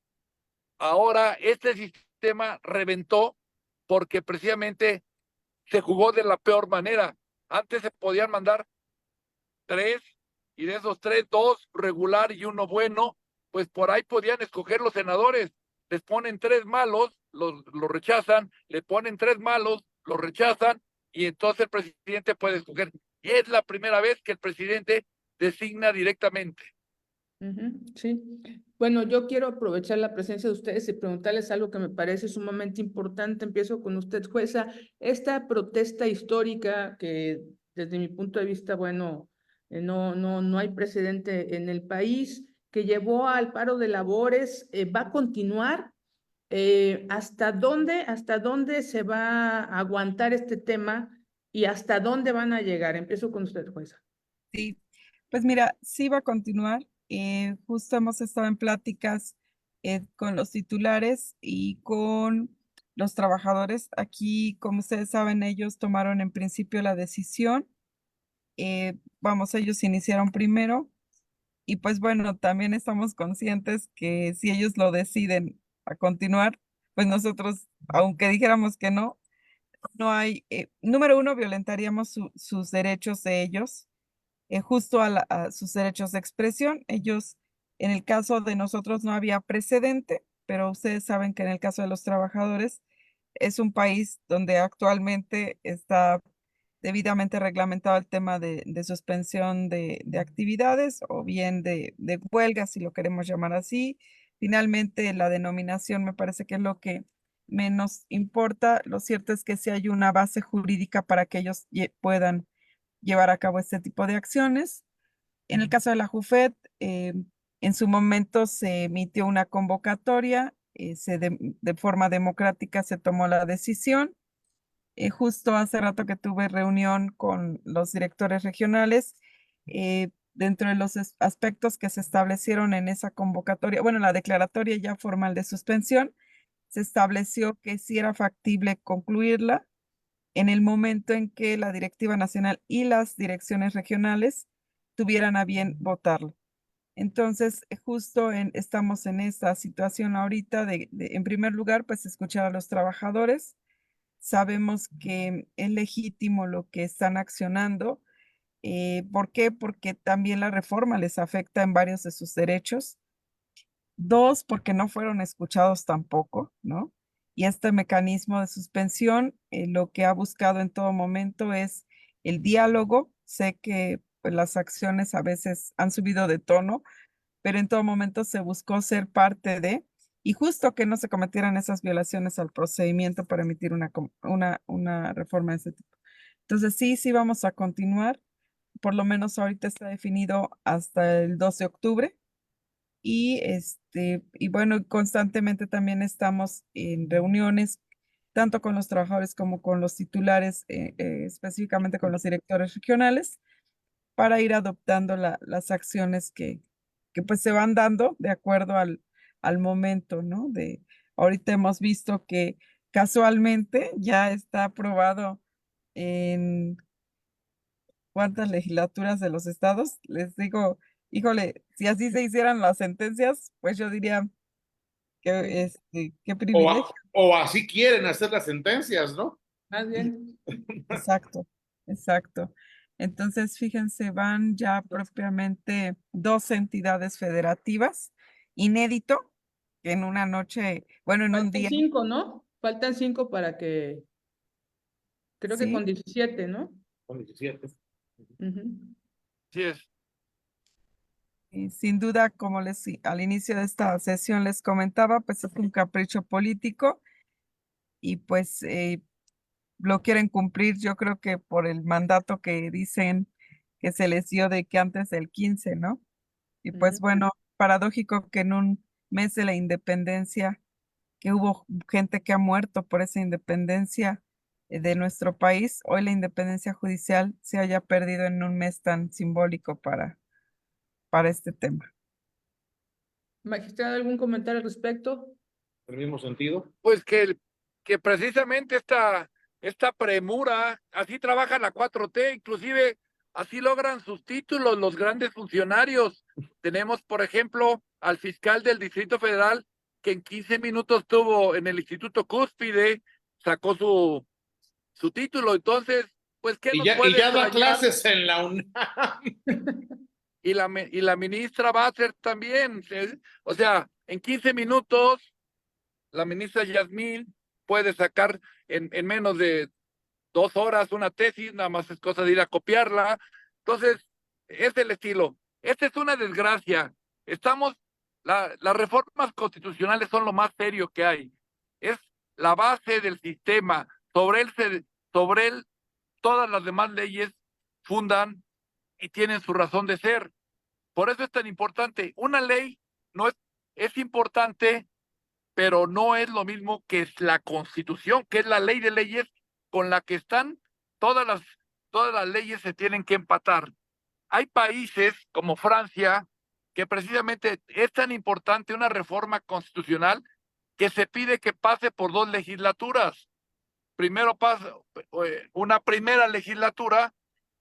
Ahora este sistema reventó porque precisamente se jugó de la peor manera. Antes se podían mandar 3, y de esos 3, 2 regular y 1 bueno, pues por ahí podían escoger los senadores. Les ponen 3 malos, los rechazan, le ponen 3 malos, los rechazan, y entonces el presidente puede escoger. Y es la primera vez que el presidente designa directamente. Sí. Bueno, yo quiero aprovechar la presencia de ustedes y preguntarles algo que me parece sumamente importante. Empiezo con usted, jueza. Esta protesta histórica que desde mi punto de vista, bueno, no hay precedente en el país, que llevó al paro de labores, ¿va a continuar? ¿Hasta dónde se va a aguantar este tema y hasta dónde van a llegar? Empiezo con usted, jueza. Sí, pues mira, sí va a continuar. Justo hemos estado en pláticas con los titulares y con los trabajadores. Aquí, como ustedes saben, ellos tomaron en principio la decisión. Vamos, ellos iniciaron primero y pues bueno, también estamos conscientes que si ellos lo deciden a continuar, pues nosotros, aunque dijéramos que no, no hay, número uno, violentaríamos sus derechos de ellos, justo a sus derechos de expresión. Ellos, en el caso de nosotros no había precedente, pero ustedes saben que en el caso de los trabajadores es un país donde actualmente está debidamente reglamentado el tema de suspensión de actividades o bien de huelga, si lo queremos llamar así. Finalmente, la denominación me parece que es lo que menos importa. Lo cierto es que sí hay una base jurídica para que ellos puedan llevar a cabo este tipo de acciones. En el caso de la JUFET, en su momento se emitió una convocatoria, de forma democrática se tomó la decisión. Justo hace rato que tuve reunión con los directores regionales, dentro de los aspectos que se establecieron en esa convocatoria, bueno, la declaratoria ya formal de suspensión, se estableció que sí era factible concluirla en el momento en que la directiva nacional y las direcciones regionales tuvieran a bien votarlo. Entonces, justo estamos en esta situación ahorita en primer lugar, pues escuchar a los trabajadores. Sabemos que es legítimo lo que están accionando. ¿Por qué? Porque también la reforma les afecta en varios de sus derechos. 2, porque no fueron escuchados tampoco, ¿no? Y este mecanismo de suspensión, lo que ha buscado en todo momento es el diálogo. Sé que pues, las acciones a veces han subido de tono, pero en todo momento se buscó ser parte de, y justo que no se cometieran esas violaciones al procedimiento para emitir una reforma de ese tipo. Entonces, sí vamos a continuar. Por lo menos ahorita está definido hasta el 12 de octubre. Y bueno, constantemente también estamos en reuniones, tanto con los trabajadores como con los titulares, específicamente con los directores regionales, para ir adoptando las acciones que pues se van dando de acuerdo al momento, ¿no? Ahorita hemos visto que casualmente ya está aprobado en cuántas legislaturas de los estados. Les digo, híjole, si así se hicieran las sentencias, pues yo diría que qué privilegio. O así quieren hacer las sentencias, ¿no? Más bien, Exacto, exacto. Entonces, fíjense, van ya propiamente 2 entidades federativas, inédito, que en una noche, bueno, en un faltan día, 5, ¿no? Faltan 5 para que, creo que sí, con 17, ¿no? Son 17. Ujú. Así es. y sin duda, como al inicio de esta sesión les comentaba, pues es un capricho político y pues lo quieren cumplir, yo creo que por el mandato que dicen que se les dio de que antes del 15, ¿no? Y pues Ujú. bueno, paradójico que en un mes de la independencia, que hubo gente que ha muerto por esa independencia de nuestro país, hoy la independencia judicial se haya perdido en un mes tan simbólico para este tema. Magistrado, ¿algún comentario al respecto? En el mismo sentido. Pues que precisamente esta premura, así trabaja la 4T, inclusive así logran sus títulos los grandes funcionarios. Tenemos, por ejemplo, al fiscal del Distrito Federal, que en 15 minutos tuvo en el Instituto Cúspide, sacó su título. Entonces, pues, ¿qué nos Y puede ya da extrañar? clases en la UNAM. Y la ministra va a hacer también. O sea, en 15 minutos la ministra Yasmín puede sacar en menos de 2 horas una tesis, nada más es cosa de ir a copiarla. Entonces, es el estilo. Esta es una desgracia. Las reformas constitucionales son lo más serio que hay. Es la base del sistema. Sobre él, todas las demás leyes fundan y tienen su razón de ser. Por eso es tan importante. Una ley no es importante, pero no es lo mismo que es la Constitución, que es la ley de leyes con la que están todas las leyes se tienen que empatar. Hay países como Francia que precisamente es tan importante una reforma constitucional que se pide que pase por 2 legislaturas. Primero pasa una primera legislatura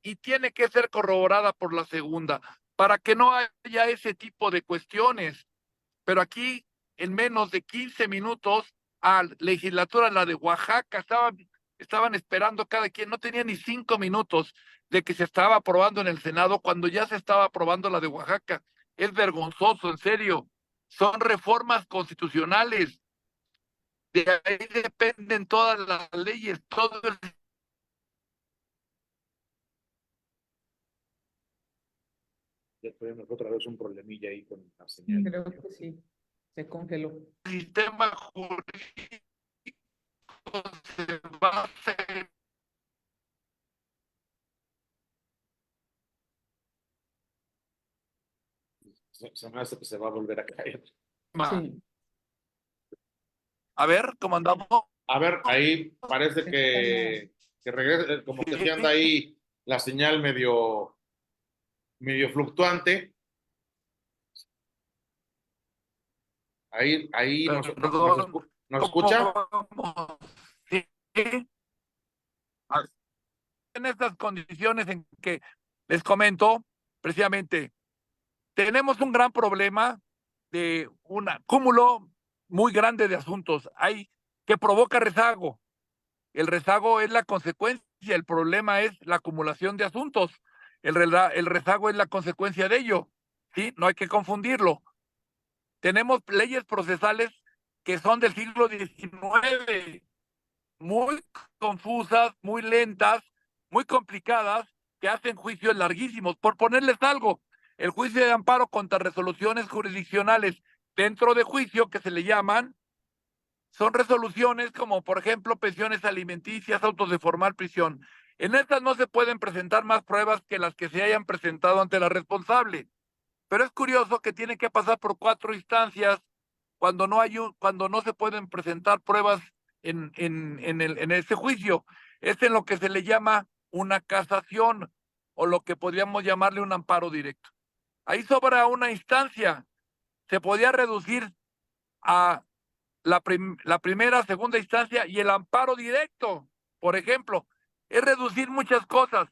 y tiene que ser corroborada por la segunda para que no haya ese tipo de cuestiones. Pero aquí, en menos de 15 minutos, a legislatura, la de Oaxaca, estaban esperando cada quien, no tenía ni 5 minutos de que se estaba aprobando en el Senado cuando ya se estaba aprobando la de Oaxaca. Es vergonzoso, en serio. Son reformas constitucionales. De ahí dependen todas las leyes, todo el... Ya tuvimos otra vez un problemilla ahí con la señal. Creo que sí, se congeló. sistema jurídico se basa en Se me hace que se va a volver a caer. Sí. A ver, ¿cómo andamos? A ver, ahí parece que regresa, como que se anda ahí la señal medio fluctuante. Ahí Perdón, nos escucha. ¿cómo? Sí. En estas condiciones en que les comento, precisamente, tenemos un gran problema de un cúmulo muy grande de asuntos. Hay que provoca rezago. El rezago es la consecuencia, el problema es la acumulación de asuntos. El rezago es la consecuencia de ello. ¿Sí? No hay que confundirlo. Tenemos leyes procesales que son del siglo XIX, muy confusas, muy lentas, muy complicadas, que hacen juicios larguísimos. Por ponerles algo, el juicio de amparo contra resoluciones jurisdiccionales dentro de juicio, que se le llaman, son resoluciones como, por ejemplo, pensiones alimenticias, autos de formal prisión. En estas no se pueden presentar más pruebas que las que se hayan presentado ante la responsable. Pero es curioso que tiene que pasar por 4 instancias cuando cuando no se pueden presentar pruebas en ese juicio. Es en lo que se le llama una casación o lo que podríamos llamarle un amparo directo. Ahí sobra una instancia. Se podía reducir a la primera, segunda instancia y el amparo directo, por ejemplo. Es reducir muchas cosas.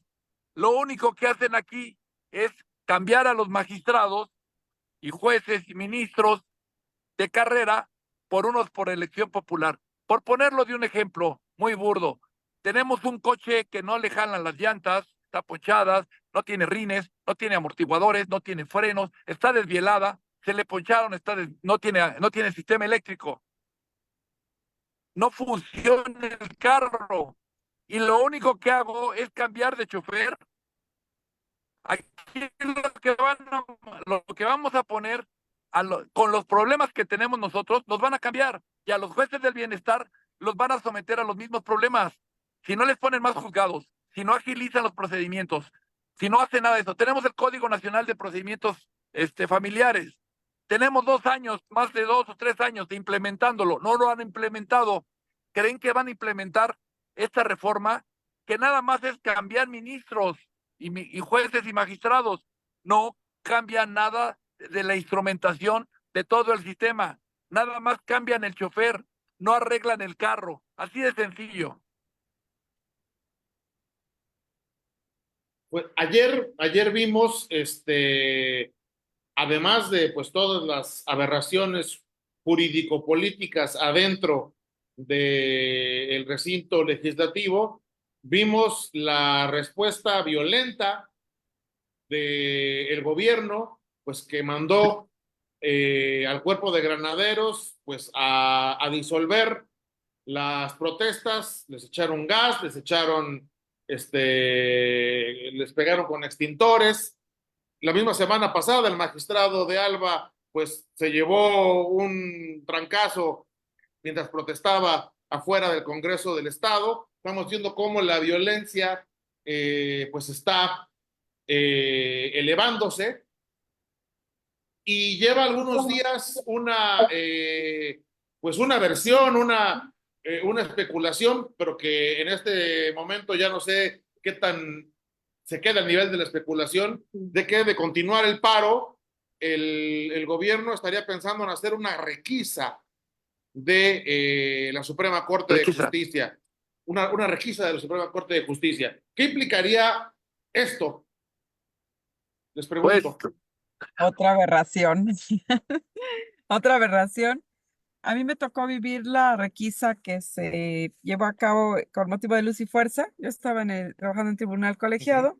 Lo único que hacen aquí es cambiar a los magistrados y jueces y ministros de carrera por unos por elección popular. Por ponerlo de un ejemplo muy burdo, tenemos un coche que no le jalan las llantas, está ponchada, no tiene rines, no tiene amortiguadores, no tiene frenos, está desvielada, se le poncharon, no tiene sistema eléctrico. No funciona el carro. Y lo único que hago es cambiar de chofer. Aquí lo que vamos a poner con los problemas que tenemos nosotros, los van a cambiar. Y a los jueces del bienestar los van a someter a los mismos problemas. Si no les ponen más juzgados, si no agilizan los procedimientos, si no hacen nada de eso. Tenemos el Código Nacional de Procedimientos familiares. Tenemos 2 años, más de 2 o 3 años de implementándolo. No lo han implementado. ¿Creen que van a implementar esta reforma? Que nada más es cambiar ministros y jueces y magistrados. No cambian nada de la instrumentación de todo el sistema. Nada más cambian el chofer, no arreglan el carro. Así de sencillo. Pues ayer vimos, además de pues todas las aberraciones jurídico-políticas adentro del recinto legislativo, vimos la respuesta violenta del gobierno, pues que mandó al cuerpo de granaderos pues a disolver las protestas, les echaron gas, les pegaron con extintores. La misma semana pasada el magistrado de Alba pues se llevó un trancazo mientras protestaba afuera del Congreso del Estado. Estamos viendo cómo la violencia pues está elevándose y lleva algunos días pues una versión, una especulación, pero que en este momento ya no sé qué tan se queda al nivel de la especulación, de que de continuar el paro, el gobierno estaría pensando en hacer una requisa de la Suprema Corte de Justicia, una requisa de la Suprema Corte de Justicia. ¿Qué implicaría esto? Les pregunto. Pues, Otra aberración. Otra aberración. A mí me tocó vivir la requisa que se llevó a cabo con motivo de Luz y Fuerza. Yo estaba trabajando en tribunal colegiado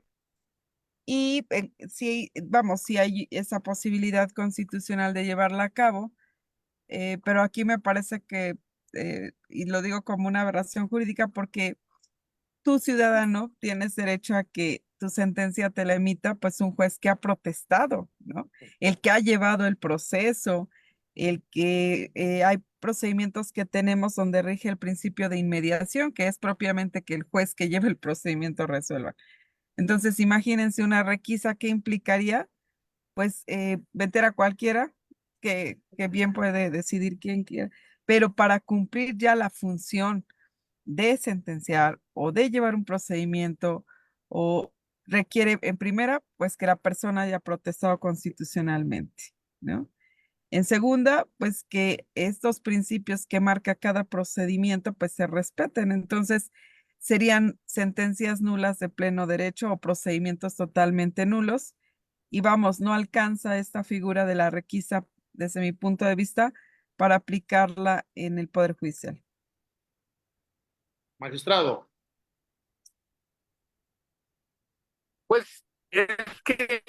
y sí, vamos, sí hay esa posibilidad constitucional de llevarla a cabo, pero aquí me parece que, y lo digo como una aberración jurídica, porque tú, ciudadano, tienes derecho a que tu sentencia te la emita, pues un juez que ha protestado, ¿no? El que ha llevado el proceso, el que hay procedimientos que tenemos donde rige el principio de inmediación, que es propiamente que el juez que lleva el procedimiento resuelva. Entonces, imagínense una requisa que implicaría, pues, meter a cualquiera que bien puede decidir quién quiera, pero para cumplir ya la función de sentenciar o de llevar un procedimiento o requiere en primera, pues que la persona haya protestado constitucionalmente, ¿no? En segunda, pues que estos principios que marca cada procedimiento pues se respeten. Entonces, serían sentencias nulas de pleno derecho o procedimientos totalmente nulos. Y vamos, no alcanza esta figura de la requisa, desde mi punto de vista, para aplicarla en el Poder Judicial. Magistrado. pues es que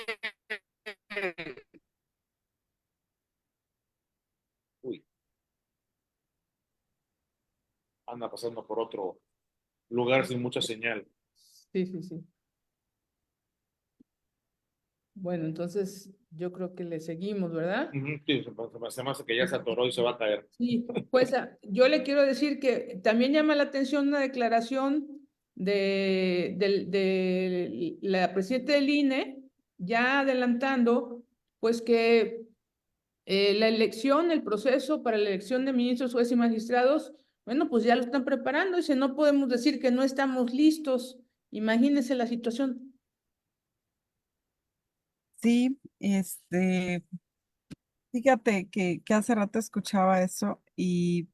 Uy, anda pasando por otro lugar sin mucha señal. Sí, sí, sí. Bueno, entonces yo creo que le seguimos, ¿verdad? Sí, se me hace que ya se atoró y se va a caer. Sí, pues yo le quiero decir que también llama la atención una declaración de la presidenta del INE, ya adelantando, pues que la elección, el proceso para la elección de ministros, jueces y magistrados, bueno, pues ya lo están preparando. Dice, no podemos decir que no estamos listos. Imagínense la situación. Sí, fíjate que hace rato escuchaba eso y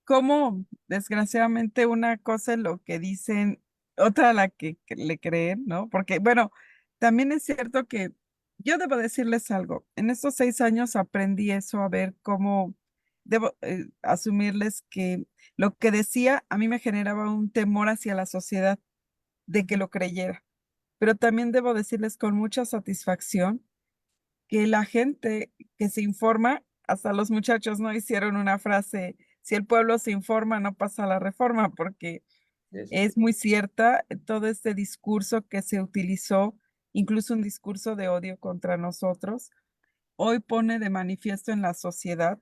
cómo desgraciadamente una cosa es lo que dicen, otra la que le creen, ¿no? Porque, bueno, también es cierto que yo debo decirles algo. En estos 6 años aprendí eso, a ver cómo debo asumirles que lo que decía a mí me generaba un temor hacia la sociedad de que lo creyera. Pero también debo decirles con mucha satisfacción que la gente que se informa, hasta los muchachos no hicieron una frase, si el pueblo se informa, no pasa la reforma, porque es muy cierta todo este discurso que se utilizó, incluso un discurso de odio contra nosotros, hoy pone de manifiesto en la sociedad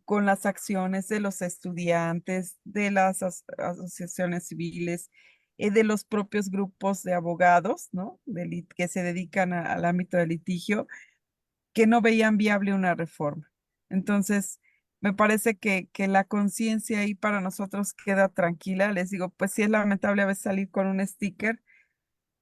con las acciones de los estudiantes, de las asociaciones civiles, de los propios grupos de abogados, ¿no? Que se dedican al ámbito del litigio, que no veían viable una reforma. Entonces, me parece que la conciencia ahí para nosotros queda tranquila. Les digo, pues sí es lamentable a veces salir con un sticker,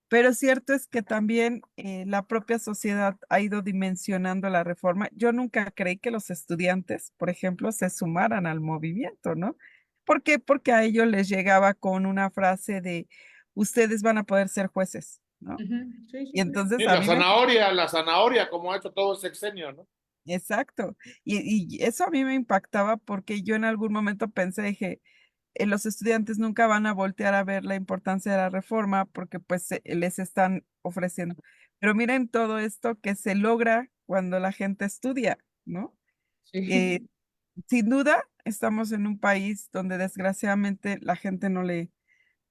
pero cierto es que también la propia sociedad ha ido dimensionando la reforma. Yo nunca creí que los estudiantes, por ejemplo, se sumaran al movimiento, ¿no? ¿Por qué? Porque a ellos les llegaba con una frase de, ustedes van a poder ser jueces, ¿no? Ujú, sí, Y sí, sí. entonces Y a mí me... la zanahoria, como ha hecho todo el sexenio, ¿no? Exacto. Y eso a mí me impactaba porque yo en algún momento pensé, dije, los estudiantes nunca van a voltear a ver la importancia de la reforma porque pues les están ofreciendo. Pero miren todo esto que se logra cuando la gente estudia, ¿no? Eh, Sí. Sin duda, estamos en un país donde desgraciadamente la gente no lee,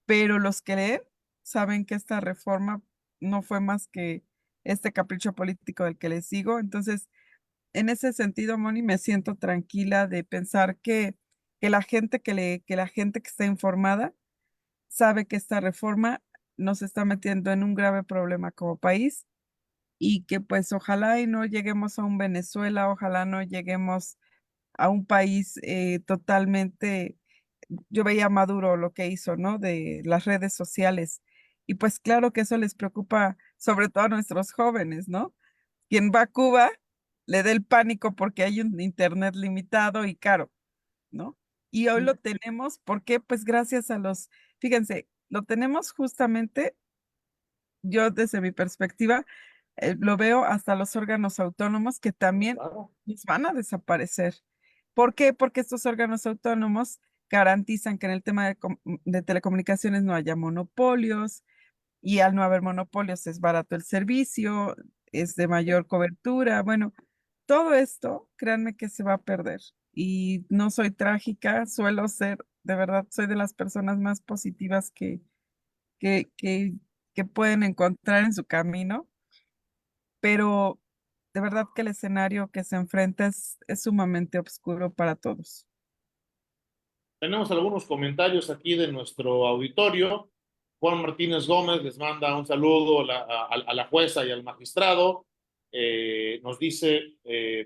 pero los que leen saben que esta reforma no fue más que este capricho político del que les digo. Entonces, en ese sentido, Moni, me siento tranquila de pensar que la gente que la gente que está informada sabe que esta reforma nos está metiendo en un grave problema como país y que pues ojalá y no lleguemos a un Venezuela, ojalá no lleguemos a un país totalmente, yo veía a Maduro lo que hizo, ¿no? De las redes sociales. Y pues claro que eso les preocupa sobre todo a nuestros jóvenes, ¿no? Quien va a Cuba le da el pánico porque hay un internet limitado y caro, ¿no? Y hoy lo tenemos, ¿por qué? Pues gracias a fíjense, lo tenemos justamente, yo desde mi perspectiva, lo veo hasta los órganos autónomos que también Claro. nos van a desaparecer. ¿Por qué? Porque estos órganos autónomos garantizan que en el tema de telecomunicaciones no haya monopolios, y al no haber monopolios es barato el servicio, es de mayor cobertura. Bueno, todo esto, créanme que se va a perder. Y no soy trágica, suelo ser, de verdad, soy de las personas más positivas que, que, que pueden encontrar en su camino, pero de verdad que el escenario que se enfrenta es sumamente oscuro para todos. Tenemos algunos comentarios aquí de nuestro auditorio. Juan Martínez Gómez les manda un saludo a la jueza y al magistrado. Nos dice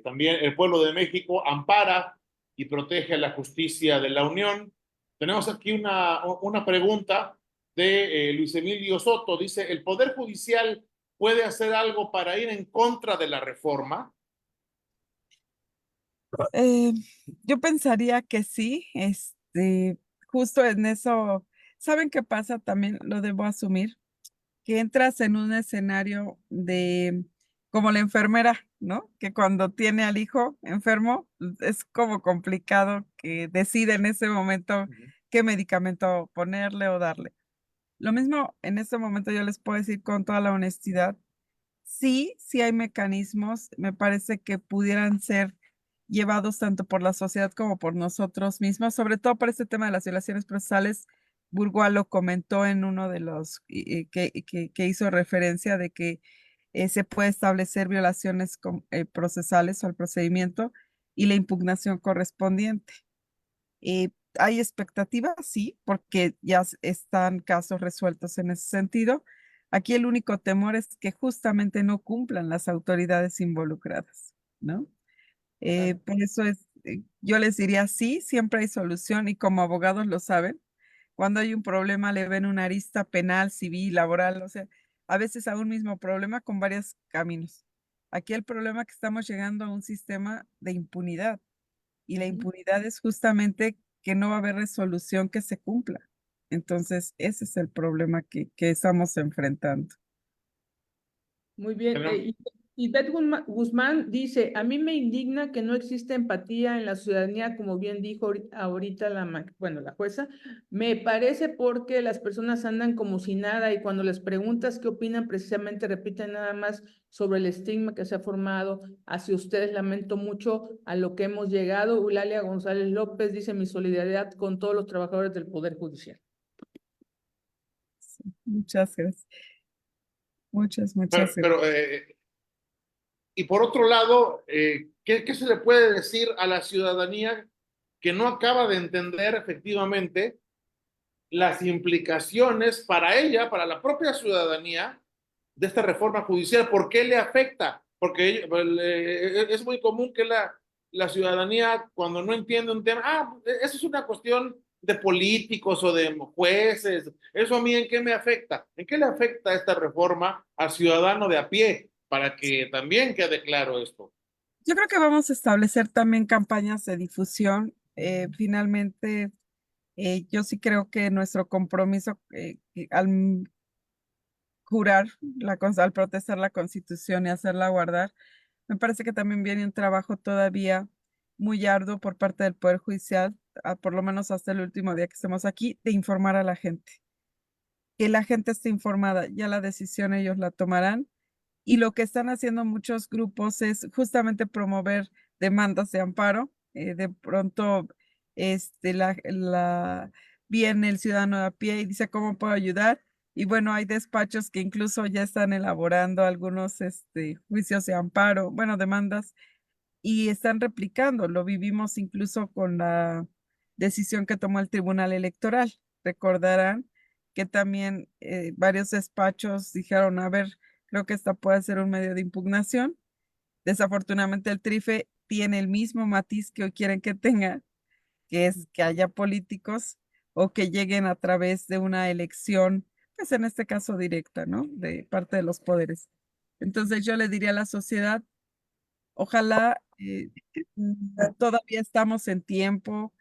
también el pueblo de México ampara y protege a la justicia de la Unión. Tenemos aquí una pregunta de Luis Emilio Soto. Dice, ¿el Poder Judicial puede hacer algo para ir en contra de la reforma? Eh, yo pensaría que sí, justo en eso, ¿saben qué pasa? También lo debo asumir, que entras en un escenario de como la enfermera, ¿no? Que cuando tiene al hijo enfermo, es como complicado que decide en ese momento qué medicamento ponerle o darle. Lo mismo en este momento yo les puedo decir con toda la honestidad. Sí, sí hay mecanismos, me parece que pudieran ser llevados tanto por la sociedad como por nosotros mismos, sobre todo para este tema de las violaciones procesales. Burgoa lo comentó en uno de los que hizo referencia de que se puede establecer violaciones procesales al procedimiento y la impugnación correspondiente. ¿Hay expectativas? Sí, porque ya están casos resueltos en ese sentido. Aquí el único temor es que justamente no cumplan las autoridades involucradas, ¿no? Por eso yo les diría, sí, siempre hay solución y como abogados lo saben, cuando hay un problema le ven una arista penal, civil, laboral, o sea, a veces a un mismo problema con varios caminos. Aquí el problema es que estamos llegando a un sistema de impunidad y la Ujú. impunidad es justamente que no va a haber resolución que se cumpla. Entonces, ese es el problema que estamos enfrentando. Muy bien. Tenemos- Y Beth Guzmán dice, a mí me indigna que no existe empatía en la ciudadanía, como bien dijo ahorita la jueza. Me parece porque las personas andan como si nada y cuando les preguntas qué opinan, precisamente repiten nada más sobre el estigma que se ha formado hacia ustedes. Lamento mucho a lo que hemos llegado. Eulalia González López dice mi solidaridad con todos los trabajadores del Poder Judicial. Sí, muchas gracias. Muchas, pero, muchas gracias. pero, y por otro lado, ¿qué se le puede decir a la ciudadanía que no acaba de entender efectivamente las implicaciones para ella, para la propia ciudadanía, de esta reforma judicial? ¿Por qué le afecta? Porque es muy común que la ciudadanía, cuando no entiende un tema, eso es una cuestión de políticos o de jueces, ¿eso a mí en qué me afecta? ¿En qué le afecta esta reforma al ciudadano de a pie? Para que también quede claro esto. Yo creo que vamos a establecer también campañas de difusión. Finalmente, yo sí creo que nuestro compromiso al jurar, al protestar la Constitución y hacerla guardar, me parece que también viene un trabajo todavía muy arduo por parte del Poder Judicial, por lo menos hasta el último día que estemos aquí, de informar a la gente. Que la gente esté informada, ya la decisión ellos la tomarán. Y lo que están haciendo muchos grupos es justamente promover demandas de amparo. De pronto, viene el ciudadano de a pie y dice, ¿cómo puedo ayudar? Y bueno, hay despachos que incluso ya están elaborando algunos juicios de amparo, bueno, demandas, y están replicando. Lo vivimos incluso con la decisión que tomó el Tribunal Electoral. Recordarán que también varios despachos dijeron, a ver, creo que esta puede ser un medio de impugnación. Desafortunadamente el TRIFE tiene el mismo matiz que hoy quieren que tenga, que es que haya políticos o que lleguen a través de una elección, pues en este caso directa, ¿no? De parte de los poderes. Entonces yo le diría a la sociedad, ojalá todavía estamos en tiempo,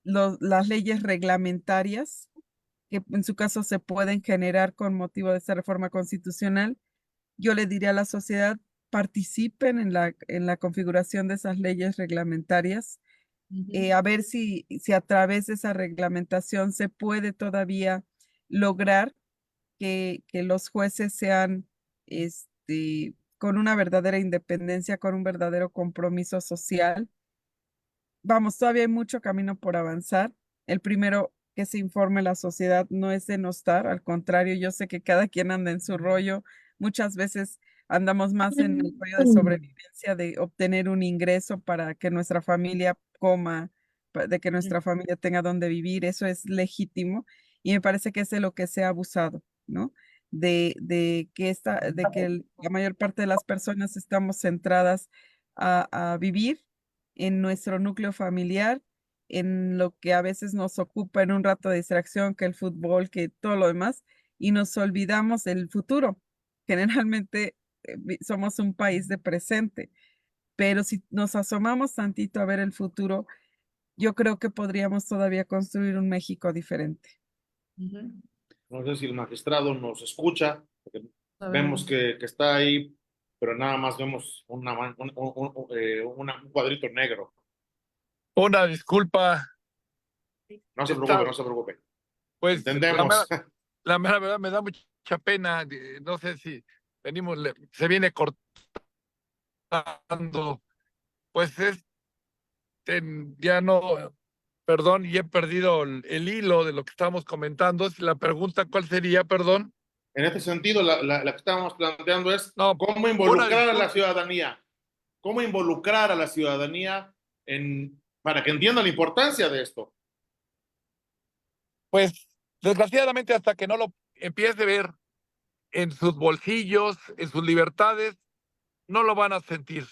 las leyes reglamentarias que en su caso se pueden generar con motivo de esta reforma constitucional, yo le diría a la sociedad, participen en la configuración de esas leyes reglamentarias, a ver si a través de esa reglamentación se puede todavía lograr que los jueces sean con una verdadera independencia, con un verdadero compromiso social. Vamos, todavía hay mucho camino por avanzar. El primero, que se informe la sociedad, no es denostar, al contrario, yo sé que cada quien anda en su rollo. Muchas veces andamos más en el rollo de sobrevivencia, de obtener un ingreso para que nuestra familia coma, de que nuestra familia tenga donde vivir. Eso es legítimo y me parece que es de lo que se ha abusado, ¿no? De que la mayor parte de las personas estamos centradas a vivir en nuestro núcleo familiar, en lo que a veces nos ocupa en un rato de distracción, que el fútbol, que todo lo demás, y nos olvidamos del futuro. Generalmente somos un país de presente, pero si nos asomamos tantito a ver el futuro, yo creo que podríamos todavía construir un México diferente. No sé si el magistrado nos escucha, porque vemos Sabemos. que está ahí, pero nada más vemos un cuadrito negro. Una disculpa, No se preocupe, está, no se preocupe. pues Entendemos. la mera verdad me da mucha pena. No sé si se viene cortando, pues ya no, perdón, y he perdido el hilo de lo que estábamos comentando. Si la pregunta, ¿cuál sería, perdón? En este sentido, la que estábamos planteando es No, cómo una involucrar a la disculpa. ciudadanía, cómo involucrar a la ciudadanía para que entienda la importancia de esto. Pues desgraciadamente hasta que no lo empiece a ver en sus bolsillos, en sus libertades, no lo van a sentir.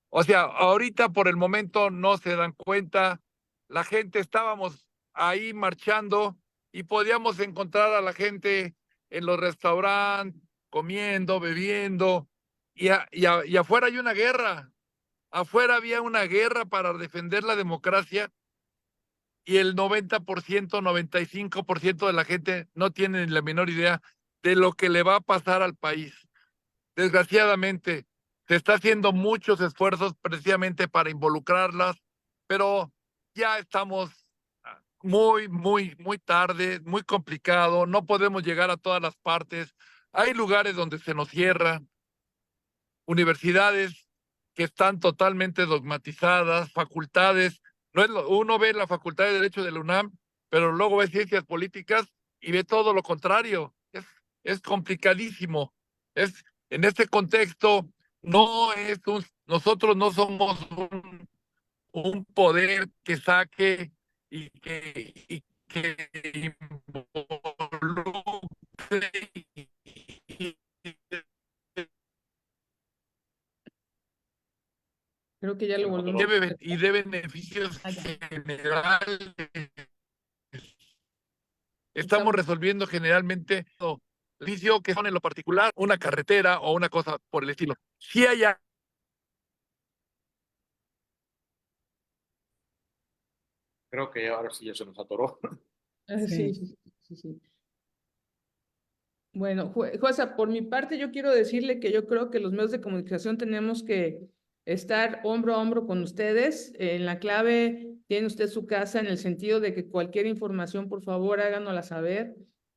O sea, ahorita por el momento no se dan cuenta. La gente estábamos ahí marchando y podíamos encontrar a la gente en los restaurantes comiendo, bebiendo, y afuera hay una guerra. Afuera había una guerra para defender la democracia y el 90%, 95% de la gente no tiene ni la menor idea de lo que le va a pasar al país. Desgraciadamente, se está haciendo muchos esfuerzos precisamente para involucrarlas, pero ya estamos muy tarde, muy complicado, no podemos llegar a todas las partes. Hay lugares donde se nos cierran, universidades que están totalmente dogmatizadas, facultades. No es uno ve la Facultad de Derecho de la UNAM, pero luego ve Ciencias Políticas y ve todo lo contrario. Es complicadísimo. En este contexto, nosotros no somos un poder que saque y que involucre y Creo que ya lo volvimos. de beneficios generales. Estamos resolviendo generalmente beneficio que son en lo particular una carretera o una cosa por el estilo. Si hay Creo que ahora sí ya se nos atoró. Sí. Bueno, jueza, por mi parte yo quiero decirle que yo creo que los medios de comunicación tenemos que estar hombro a hombro con ustedes. En la clave tiene usted su casa en el sentido de que cualquier información, por favor, háganosla saber.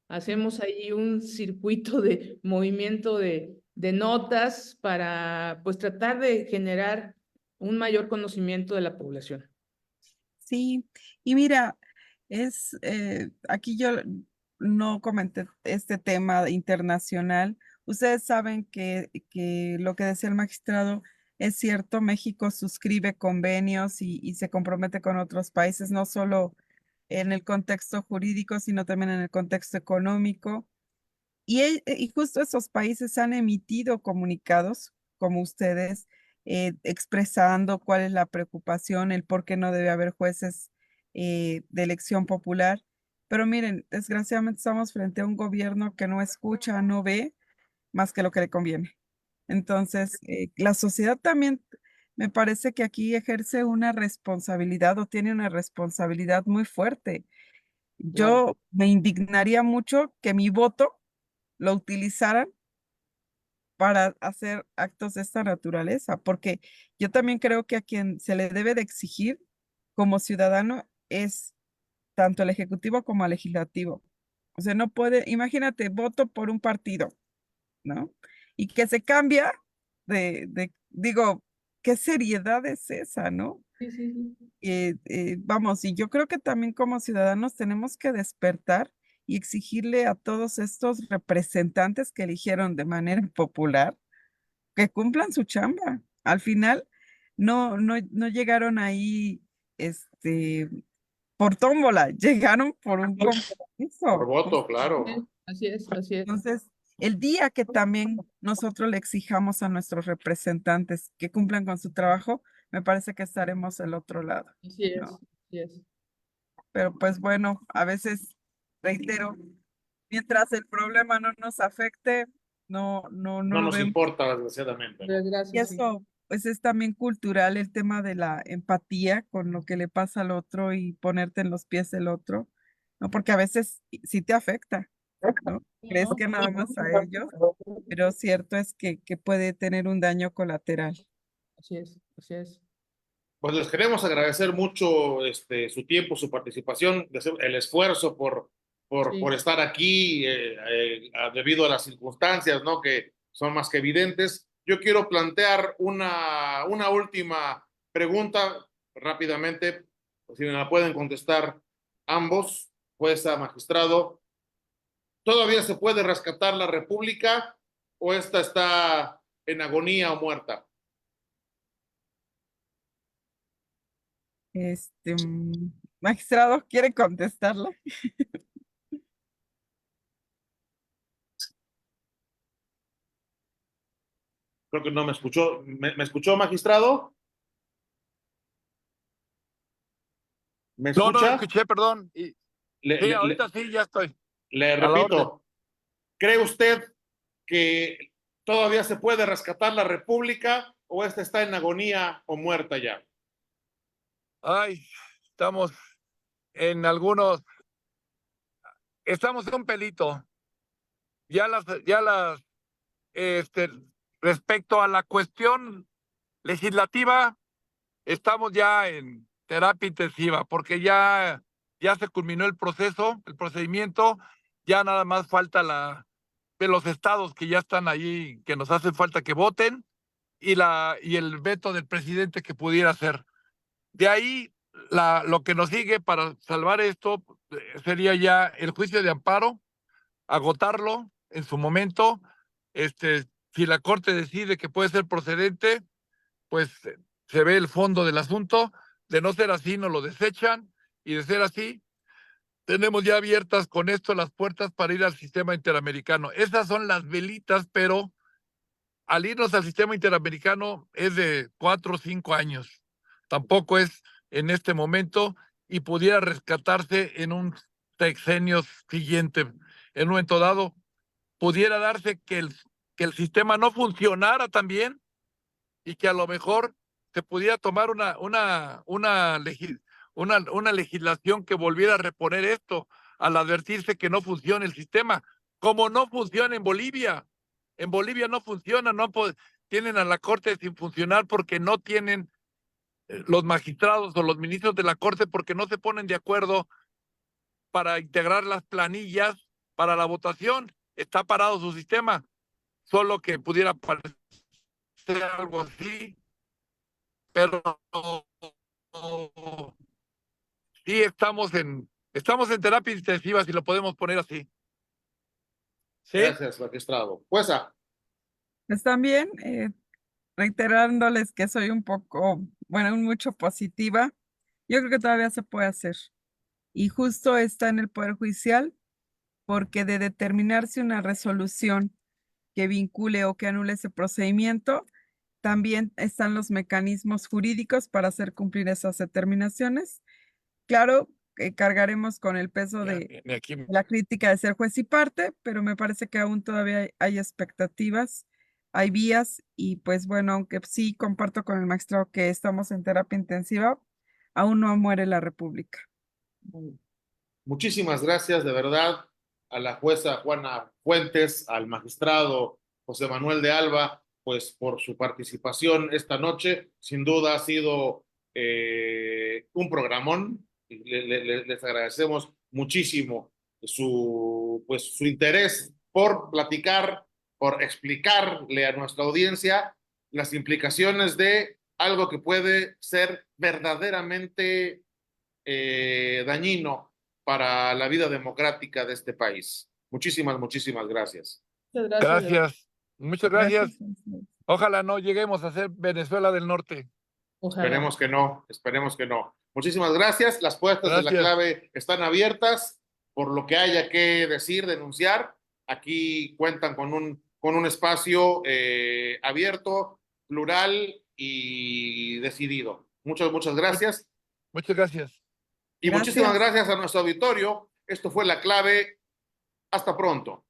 Hacemos ahí un circuito de movimiento de notas para pues tratar de generar un mayor conocimiento de la población. Sí, y mira, aquí yo no comenté este tema internacional. Ustedes saben que lo que decía el magistrado es cierto, México suscribe convenios y se compromete con otros países, no solo en el contexto jurídico, sino también en el contexto económico. Y justo esos países han emitido comunicados como ustedes, expresando cuál es la preocupación, el por qué no debe haber jueces de elección popular. Pero miren, desgraciadamente estamos frente a un gobierno que no escucha, no ve más que lo que le conviene. Entonces, la sociedad también me parece que aquí ejerce una responsabilidad o tiene una responsabilidad muy fuerte. Claro. Yo me indignaría mucho que mi voto lo utilizaran para hacer actos de esta naturaleza, porque yo también creo que a quien se le debe de exigir como ciudadano es tanto el ejecutivo como el legislativo. O sea, no puede, imagínate, voto por un partido, ¿no? Y que se cambia digo, ¿qué seriedad es esa, no? Sí. Vamos, y yo creo que también como ciudadanos tenemos que despertar y exigirle a todos estos representantes que eligieron de manera popular que cumplan su chamba. Al final, no llegaron ahí, este, por tómbola, llegaron por un Por compromiso. voto, claro. Así es. Entonces, el día que también nosotros le exijamos a nuestros representantes que cumplan con su trabajo, me parece que estaremos del otro lado, Así ¿no? es. Pero pues bueno, a veces, reitero, mientras el problema no nos afecte, no No lo nos vemos. importa, desgraciadamente, ¿no? Y Gracias, sí. eso, pues es también cultural el tema de la empatía con lo que le pasa al otro y ponerte en los pies del otro, ¿no? Porque a veces sí te afecta, ¿no? Crees que nada más a ellos, pero cierto es que puede tener un daño colateral. Así es. Pues les queremos agradecer mucho su tiempo, su participación, el esfuerzo por Sí. estar aquí debido a las circunstancias, ¿no? Que son más que evidentes. Yo quiero plantear una última pregunta rápidamente, si me la pueden contestar ambos, jueza, magistrado. ¿Todavía se puede rescatar la República o esta está en agonía o muerta? Magistrado, ¿quiere contestarla? Creo que no me escuchó. ¿Me escuchó, magistrado? ¿Me no lo escucha? escuché, perdón. Le, Sí, le, ahorita le, sí, ya estoy le a la orden. repito, ¿cree usted que todavía se puede rescatar la República o esta está en agonía o muerta ya? Ay, estamos en un pelito. Ya este, respecto a la cuestión legislativa, estamos ya en terapia intensiva, porque ya se culminó el procedimiento, ya nada más falta de los estados que ya están ahí, que nos hace falta que voten, y el veto del presidente que pudiera ser. De ahí, lo que nos sigue para salvar esto sería ya el juicio de amparo, agotarlo en su momento. Si la Corte decide que puede ser procedente, pues se ve el fondo del asunto. De no ser así, nos lo desechan, y de ser así, tenemos ya abiertas con esto las puertas para ir al sistema interamericano. Esas son las velitas, pero al irnos al sistema interamericano es de 4 o 5 años. Tampoco es en este momento, y pudiera rescatarse en un sexenio siguiente. En un momento dado, pudiera darse que el sistema no funcionara también, y que a lo mejor se pudiera tomar una legislación que volviera a reponer esto al advertirse que no funciona el sistema, como no funciona en Bolivia. En Bolivia no funciona, tienen a la Corte sin funcionar porque no tienen los magistrados o los ministros de la Corte, porque no se ponen de acuerdo para integrar las planillas para la votación. Está parado su sistema, solo que pudiera parecer algo así, pero sí estamos en terapia intensiva, si lo podemos poner así. ¿Sí? Gracias, magistrado. Jueza. Pues también reiterándoles que soy un poco, bueno, mucho positiva. Yo creo que todavía se puede hacer. Y justo está en el Poder Judicial, porque de determinarse una resolución que vincule o que anule ese procedimiento, también están los mecanismos jurídicos para hacer cumplir esas determinaciones. Claro, cargaremos con el peso de Aquí. la crítica de ser juez y parte, pero me parece que aún todavía hay expectativas, hay vías, y pues bueno, aunque sí comparto con el magistrado que estamos en terapia intensiva, aún no muere la República. Muchísimas gracias de verdad a la jueza Juana Fuentes, al magistrado José Manuel de Alba, pues por su participación esta noche. Sin duda ha sido un programón. Les agradecemos muchísimo su interés por platicar, por explicarle a nuestra audiencia las implicaciones de algo que puede ser verdaderamente dañino para la vida democrática de este país. Muchísimas, muchísimas gracias. Muchas gracias. Gracias. Muchas gracias. Gracias. Ojalá no lleguemos a ser Venezuela del Norte. Ojalá. Esperemos que no, esperemos que no. Muchísimas gracias. Las puertas de la Gracias. clave están abiertas por lo que haya que decir, denunciar. Aquí cuentan con un espacio abierto, plural y decidido. Muchas, muchas gracias. Muchas gracias. Y Gracias. muchísimas gracias a nuestro auditorio. Esto fue La Clave. Hasta pronto.